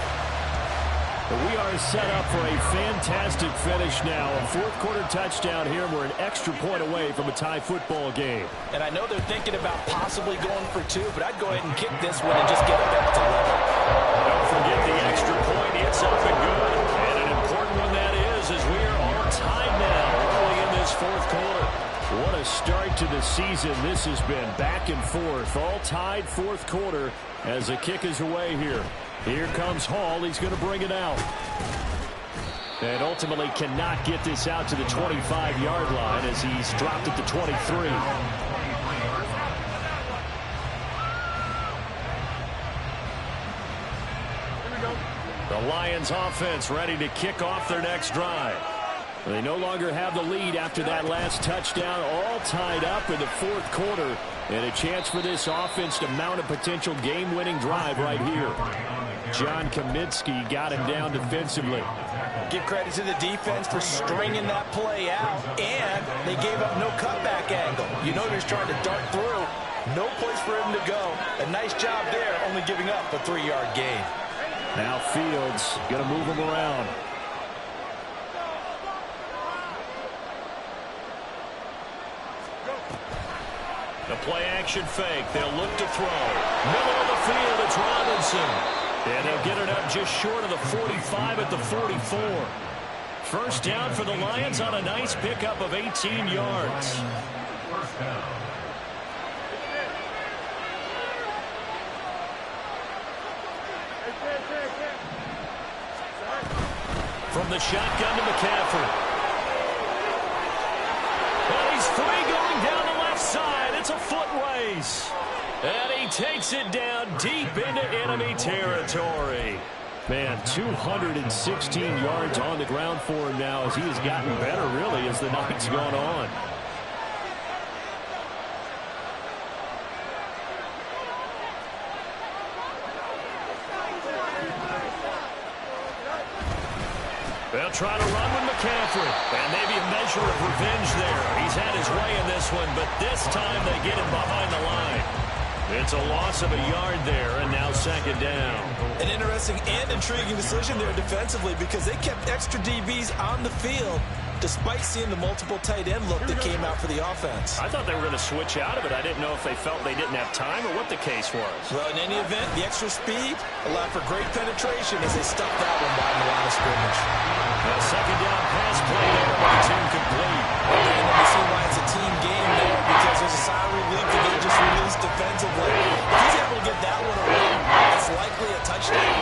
We are set up for a fantastic finish now. A 4th quarter touchdown here. We're an extra point away from a tie football game. And I know they're thinking about possibly going for 2, but I'd go ahead and kick this one and just get it back to 11. Don't forget the extra point. It's up and good. And an important one that is, as we are all tied now early in this 4th quarter. What a start to the season this has been. Back and forth. All tied 4th quarter as the kick is away here. Here comes Hall. He's going to bring it out. And ultimately cannot get this out to the 25-yard line as he's dropped at the 23. The Lions offense ready to kick off their next drive. They no longer have the lead after that last touchdown, all tied up in the 4th quarter. And a chance for this offense to mount a potential game-winning drive right here. John Kaminsky got him down defensively. Give credit to the defense for stringing that play out, and they gave up no cutback angle. You know they're trying to dart through. No place for him to go. A nice job there, only giving up a 3-yard gain. Now Fields going to move him around. The play-action fake. They'll look to throw. Middle of the field, it's Robinson. And they'll get it up just short of the 45 at the 44. First down for the Lions on a nice pickup of 18 yards. From the shotgun to McCaffrey. And he's free going down the left side. It's a foot race. And he takes it down deep into enemy territory. Man, 216 yards on the ground for him now as he has gotten better, really, as the night's gone on. They'll try to run with McCaffrey. And maybe a measure of revenge there. He's had his way in this one, but this time they get him behind the line. It's a loss of a yard there, and now second down. An interesting and intriguing decision there defensively because they kept extra DBs on the field despite seeing the multiple tight end look that came out for the offense. I thought they were going to switch out of it. I didn't know if they felt they didn't have time or what the case was. Well, in any event, the extra speed allowed for great penetration as they stuck that one by the line of scrimmage. A second down pass play there, but it's incomplete. And we see why it's a team game there because there's a sigh of relief that they just released defensively. If he's able to get that one away, it's likely a touchdown.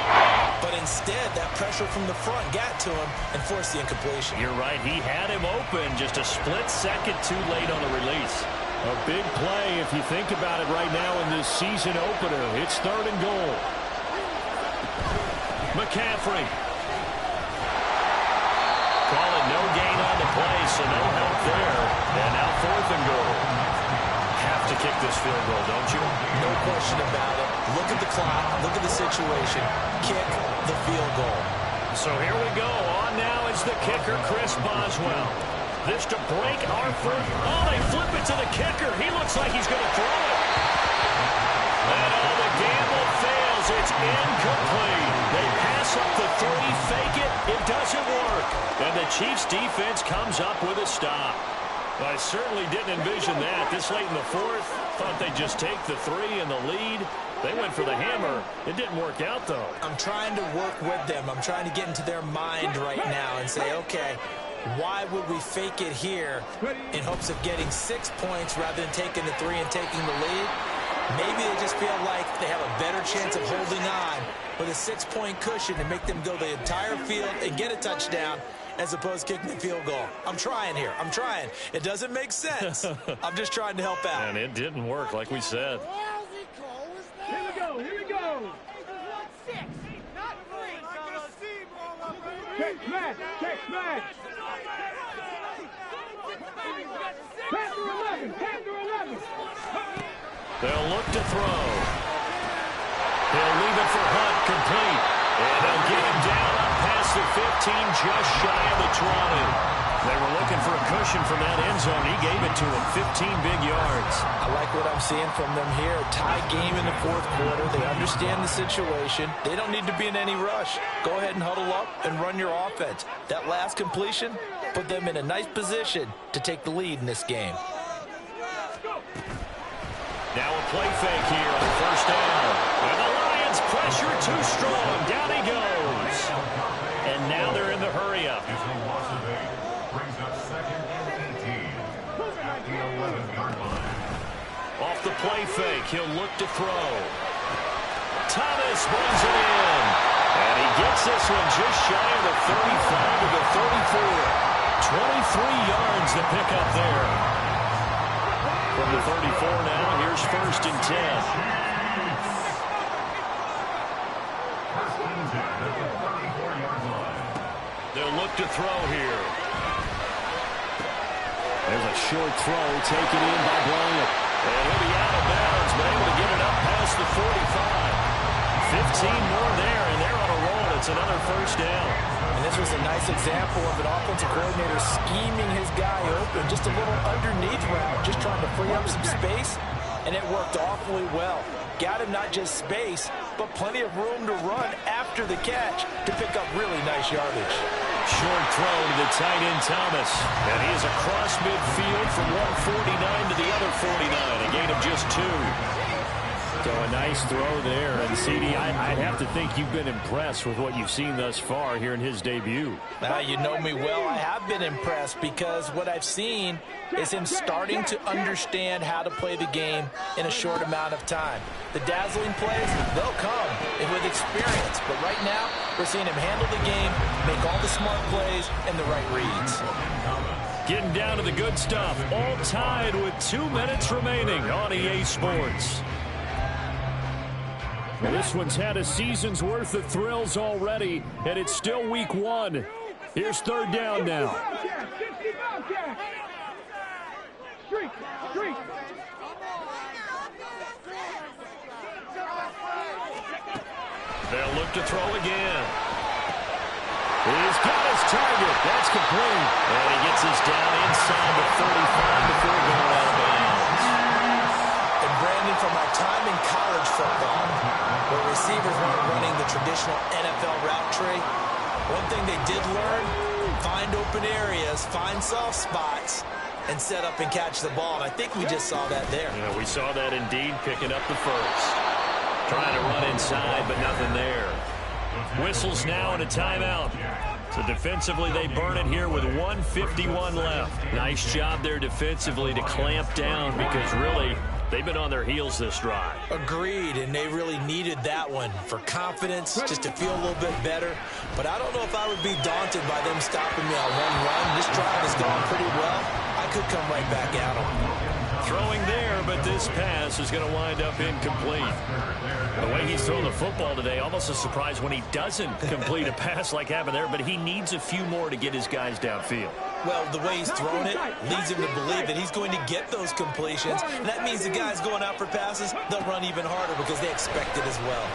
But instead, that pressure from the front got to him and forced the incompletion. You're right. He had him open just a split second too late on the release. A big play if you think about it right now in this season opener. It's 3rd and goal. McCaffrey. Call it no gain on the play, so no help there. And now 4th and goal. Have to kick this field goal, don't you? No question about it. Look at the clock. Look at the situation. Kick the field goal. So here we go. On now is the kicker, Chris Boswell. This to break our first. Oh, they flip it to the kicker. He looks like he's going to throw it. And the gamble fails. It's incomplete. They pass up the 3, fake it. It doesn't work. And the Chiefs defense comes up with a stop. I certainly didn't envision that. This late in the 4th, thought they'd just take the 3 and the lead. They went for the hammer. It didn't work out, though. I'm trying to work with them. I'm trying to get into their mind right now and say, okay, why would we fake it here in hopes of getting 6 points rather than taking the 3 and taking the lead? Maybe they just feel like they have a better chance of holding on with a 6-point cushion to make them go the entire field and get a touchdown as opposed to kicking the field goal. I'm trying here. I'm trying. It doesn't make sense. I'm just trying to help out. And it didn't work, like we said. Here we go. Here we go. 6, not 3. Check smash. Check smash. Pass to 11. Pass to 11. They'll look to throw. He'll leave it for Hunt, complete. And they'll get him down up past the 15, just shy of the 20. They were looking for a cushion from that end zone. He gave it to him, 15 big yards. I like what I'm seeing from them here. Tie game in the 4th quarter. They understand the situation. They don't need to be in any rush. Go ahead and huddle up and run your offense. That last completion put them in a nice position to take the lead in this game. Now a play fake here on 1st down. And the Lions pressure too strong. Down he goes. And now they're in the hurry-up. Brings up 2nd and 18 at the 11-yard line. Off the play fake, he'll look to throw. Thomas brings it in. And he gets this one just shy of the 35 to the 34. 23 yards to pick up there. From the 34 now, here's 1st and 10. 1st and 10 at the 34-yard line. They'll look to throw here. There's a short throw taken in by Bryant. And he'll be out of bounds, but able to get it up past the 45. 15 more there, and they're on a roll. It's another 1st down. And this was a nice example of an offensive coordinator scheming his guy open. Just a little underneath route, just trying to free up some space, and it worked awfully well. Got him not just space, but plenty of room to run after the catch to pick up really nice yardage. Short throw to the tight end, Thomas. And he is across midfield from 149 to the other 49. A gain of just 2. So a nice throw there. And, CD, I'd have to think you've been impressed with what you've seen thus far here in his debut. You know me well. I have been impressed because what I've seen is him starting to understand how to play the game in a short amount of time. The dazzling plays, they'll come with experience. But right now, we're seeing him handle the game, make all the smart plays, and the right reads. Getting down to the good stuff. All tied with 2 minutes remaining on EA Sports. Well, this one's had a season's worth of thrills already, and it's still week 1. Here's third down now. They'll look to throw again. He's got his target. That's complete. And he gets us down inside the 35 before going out of bounds. And Brandon, from our time in college football, where receivers weren't running the traditional NFL route tree, one thing they did learn, find open areas, find soft spots, and set up and catch the ball. And I think we just saw that there. Yeah, we saw that indeed, picking up the first. Trying to run inside, but nothing there. Whistles now and a timeout. So defensively, they burn it here with 1:51 left. Nice job there defensively to clamp down because really, they've been on their heels this drive. Agreed, and they really needed that one for confidence, just to feel a little bit better. But I don't know if I would be daunted by them stopping me on one run. This drive has gone pretty well. I could come right back at them. Throwing there, but this pass is going to wind up incomplete. The way he's thrown the football today, almost a surprise when he doesn't complete a pass like happened there, but he needs a few more to get his guys downfield. Well, the way he's thrown it leads him to believe that he's going to get those completions. And that means the guys going out for passes, they'll run even harder because they expect it as well.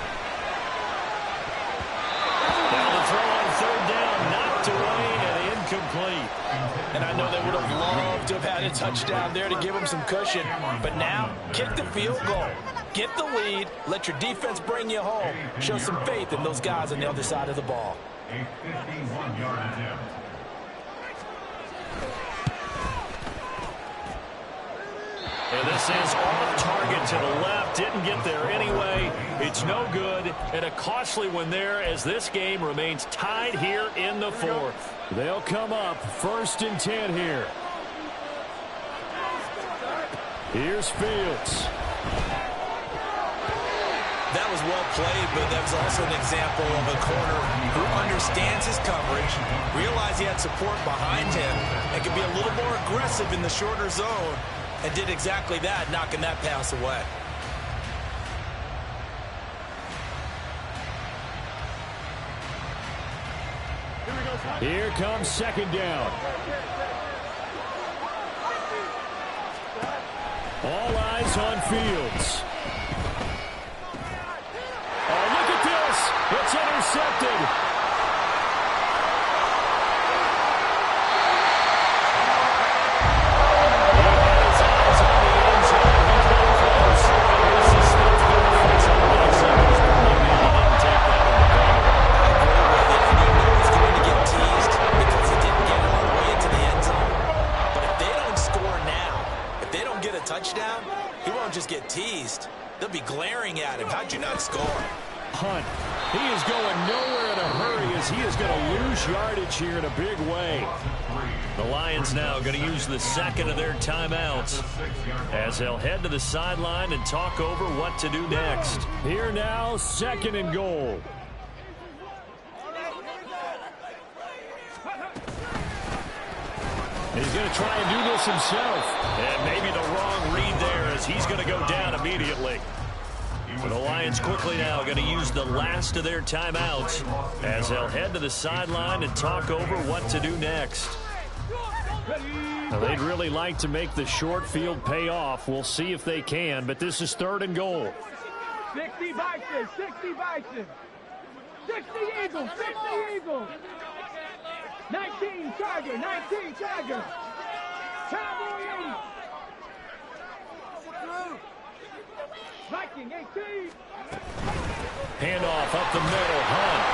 Now the throw on third down, knocked away and incomplete. And I know they would have loved to have had a touchdown there to give them some cushion. But now, kick the field goal. Get the lead. Let your defense bring you home. Show some faith in those guys on the other side of the ball. A 51-yard attempt. And this is off target to the left. Didn't get there anyway. It's no good. And a costly one there as this game remains tied here in the fourth. They'll come up 1st and 10 here. Here's Fields. That was well played, but that was also an example of a corner who understands his coverage, realized he had support behind him, and can be a little more aggressive in the shorter zone, and did exactly that, knocking that pass away. Here comes second down. All eyes on Fields. Oh, look at this. It's intercepted. Touchdown, he won't just get teased. They'll be glaring at him. How'd you not score? Hunt. He is going nowhere in a hurry as he is going to lose yardage here in a big way. The Lions now going to use the second of their timeouts as they'll head to the sideline and talk over what to do next. Here now, 2nd and goal. He's going to try and do this himself. And maybe the wrong read there as he's going to go down immediately. But the Lions quickly now going to use the last of their timeouts as they'll head to the sideline and talk over what to do next. Now, they'd really like to make the short field pay off. We'll see if they can, but this is 3rd and goal. 60 Bison, 60 Bison. 60 Eagles, 60 Eagles. 19 Tiger, 19 Tiger. Cowboy 8. Viking 18. Handoff up the middle, Hunt.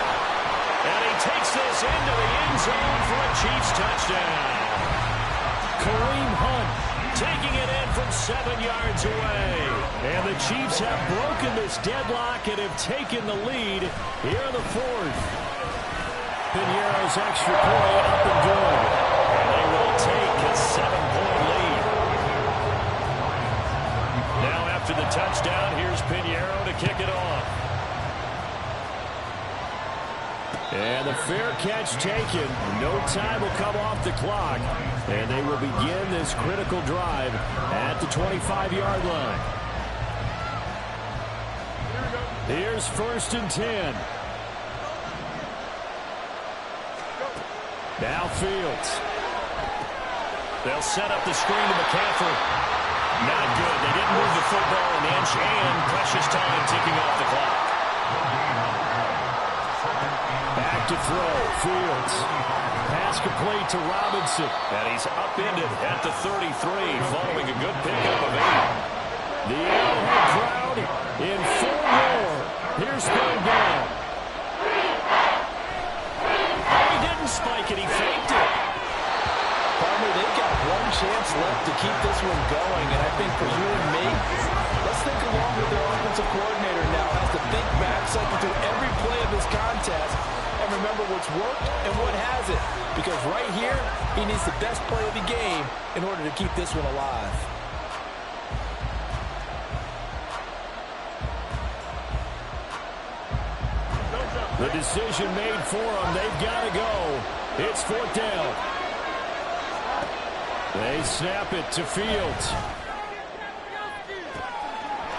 And he takes this into the end zone for a Chiefs touchdown. Kareem Hunt taking it in from 7 yards away. And the Chiefs have broken this deadlock and have taken the lead here in the fourth. Piñeiro's extra point up and good. And they will take a 7-point lead. Now after the touchdown, here's Piñeiro to kick it off. And the fair catch taken. No time will come off the clock. And they will begin this critical drive at the 25-yard line. Here's 1st and 10. Now Fields. They'll set up the screen to McCaffrey. Not good. They didn't move the football an inch, and precious time ticking off the clock. Back to throw. Fields. Pass complete to Robinson. And he's upended at the 33 following a good pickup of 8. The Arrowhead crowd in full roar. Here's third down. He didn't spike it. He faked it. They've got one chance left to keep this one going, and I think for you and me, let's think along with their offensive coordinator now. Has to think back, cycle through every play of this contest, and remember what's worked and what hasn't. Because right here, he needs the best play of the game in order to keep this one alive. The decision made for them. They've got to go. It's 4th down. They snap it to Fields.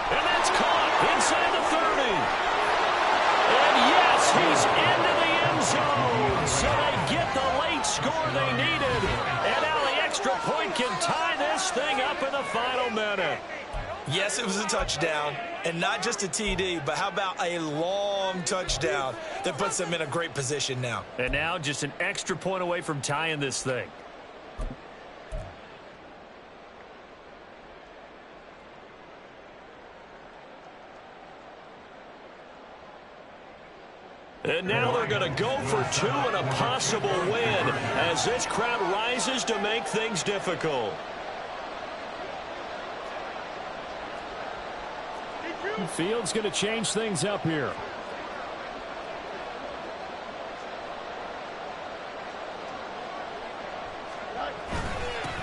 And that's caught inside the 30. And yes, he's into the end zone. So they get the late score they needed. And now the extra point can tie this thing up in the final minute. Yes, it was a touchdown, and not just a TD, but how about a long touchdown that puts them in a great position now. And now just an extra point away from tying this thing. And now they're going to go for 2 and a possible win as this crowd rises to make things difficult. Fields going to change things up here.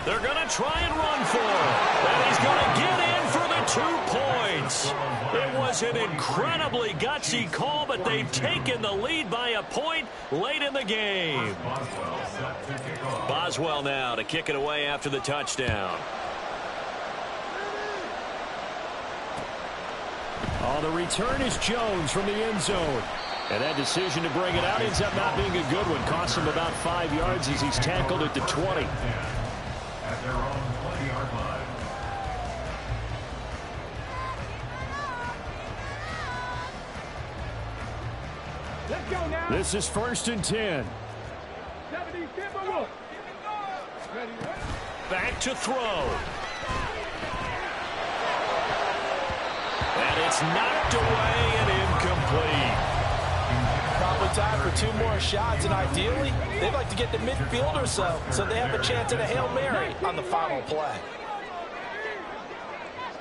They're going to try and run for it. And he's going to get in for the 2 points. It was an incredibly gutsy call, but they've taken the lead by a point late in the game. Boswell now to kick it away after the touchdown. Oh, the return is Jones from the end zone. And that decision to bring it out ends up not being a good one. Costs him about 5 yards as he's tackled at the 20. At their own 20-yard line. Let's go now. This is 1st and 10. 70, ready. Back to throw. And it's knocked away and incomplete. Probably time for 2 more shots, and ideally, they'd like to get to midfield or so they have a chance at a Hail Mary on the final play.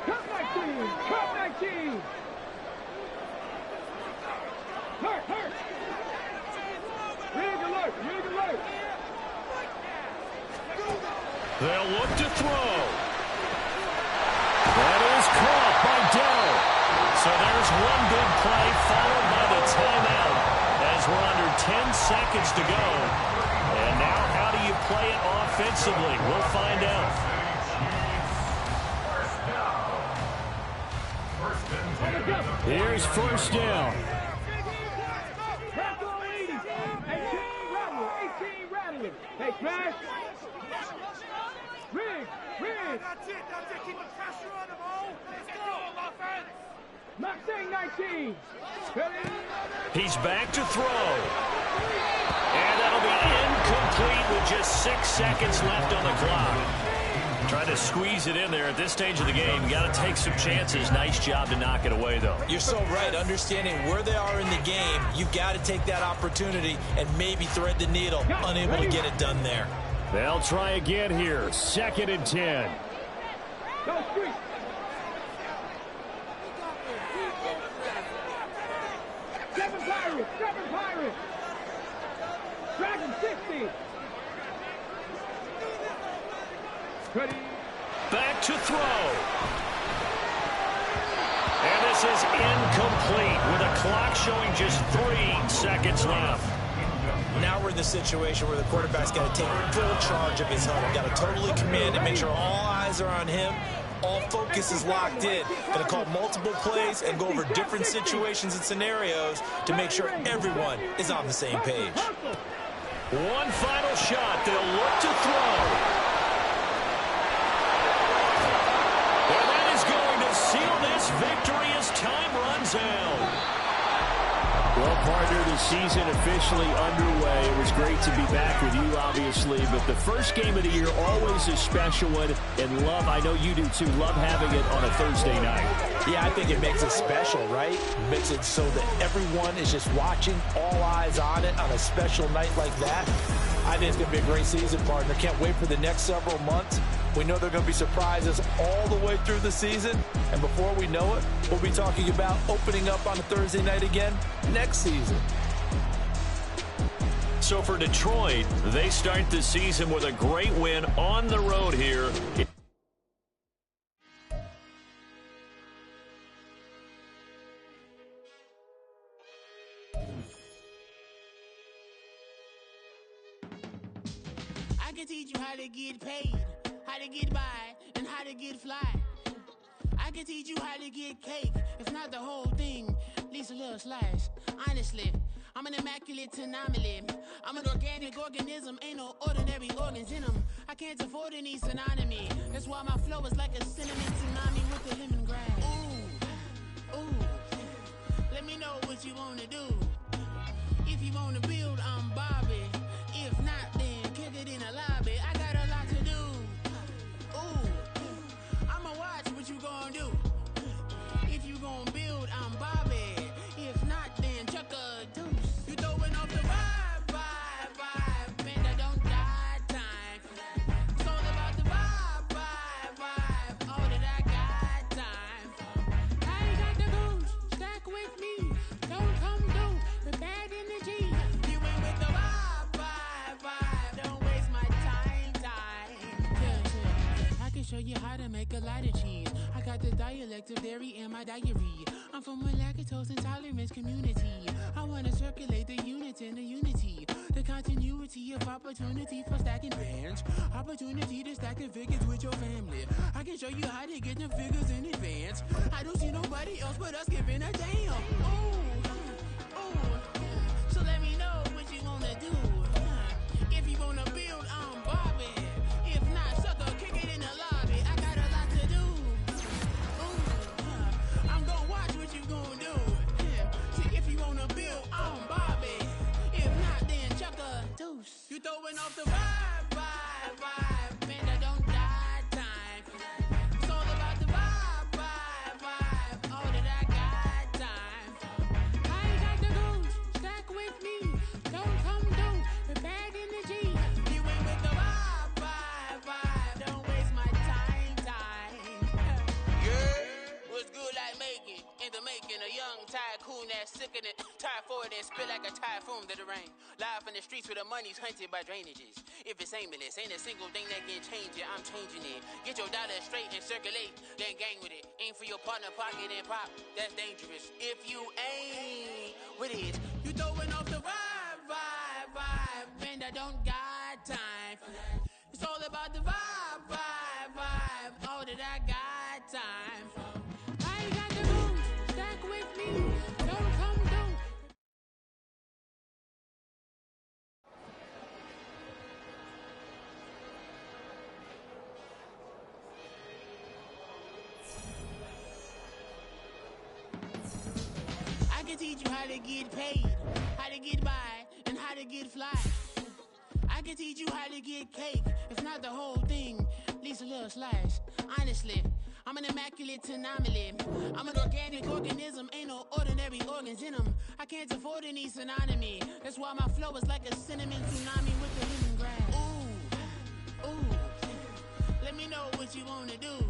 Cut 19, cut 19. Hurt. Rig alert. They'll look to throw. That is caught by Dell. So there's one big play followed by the timeout as we're under 10 seconds to go. And now how do you play it offensively? We'll find out. Here's 1st down. 18 rattling. Hey, Crash. Rig. That's it. Keep the pressure on them all. Let's go, offense. Mustang 19. He's back to throw. And that'll be incomplete with just 6 seconds left on the clock. Trying to squeeze it in there at this stage of the game. You got to take some chances. Nice job to knock it away, though. You're so right. Understanding where they are in the game, you've got to take that opportunity and maybe thread the needle. Unable to get it done there. They'll try again here. 2nd and 10. Go street. Seven Pirates. Dragon 60. Ready. Back to throw. And this is incomplete with a clock showing just 3 seconds left. Now we're in the situation where the quarterback's got to take full charge of his huddle. Got to totally command and make sure all eyes are on him. All focus is locked in. Going to call multiple plays and go over different situations and scenarios to make sure everyone is on the same page. One final shot. They'll look to throw. And that is going to seal this victory as time runs out. Well, partner, the season officially underway. It was great to be back with you, obviously, but the first game of the year always a special one. And love, I know you do too, love having it on a Thursday night. Yeah, I think it makes it special, right? It makes it so that everyone is just watching, all eyes on it on a special night like that. I think it's going to be a great season, partner. Can't wait for the next several months. We know there are going to be surprises all the way through the season. And before we know it, we'll be talking about opening up on a Thursday night again next season. So for Detroit, they start the season with a great win on the road here. I can teach you how to get paid, how to get by, and how to get fly. I can teach you how to get cake, if not the whole thing, at least a little slice. Honestly, I'm an immaculate anomaly. I'm an organic organism, ain't no ordinary organs in them. I can't afford any synonymy. That's why my flow is like a cinnamon tsunami with the lemongrass. Ooh, let me know what you wanna do. If you wanna build, I'm Bobby. If not, then kick it in the lobby. I got a lot to do. Ooh, I'ma watch what you gonna do. If you gonna build, I'm Bobby. If not, then chuck a deuce. You throwing off the vibe, man, I don't die time. It's all about the vibe, all that I got time. I ain't got the goose, stack with me. Don't come through the bad energy. You ain't with the vibe, don't waste my time. Yeah. I can show you how to make a lot of cheese. I got the dialect of dairy in my diary. I'm from a lactose intolerance community. I wanna circulate the units in the unity. The continuity of opportunity for stacking bands. Opportunity to stack the figures with your family. I can show you how to get the figures in advance. I don't see nobody else but us giving a damn. Ooh. So let me know what you wanna do. If you wanna build, I'm Bobby. If not, sucker, kick it in the lobby. I got a lot to do. I'm gonna watch what you gonna do. See, if you wanna build, I'm Bobby. If not, then chuck a deuce. You throwing off the vibe, man, I don't die time. It's all about the vibe, all that I got time. I ain't got the goose, stack with me. Don't come through the bad energy. You ain't with the vibe, don't waste my time. Yeah, what's good like making? In the making, a young tycoon that's sick of it. Tired for it and spit like a typhoon to the rain. Live in the streets where the money's hunted by drainages. If it's aimless, ain't a single thing that can change it. I'm changing it. Get your dollar straight and circulate, then gang with it. Aim for your partner, pocket and pop. That's dangerous. If you ain't with it, you throwing off the vibe, man, I don't got time for that. It's all about the vibe, all that I got time for. I ain't got the goose, stack with me. Don't come through. I can teach you how to get paid, how to get by, and how to get fly. I can teach you how to get cake, if not the whole thing, at least a little slice. Honestly, I'm an immaculate anomaly. I'm an organic organism, ain't no ordinary organs in them. I can't afford any synonymy. That's why my flow is like a cinnamon tsunami with the lemongrass. Ooh, let me know what you wanna do.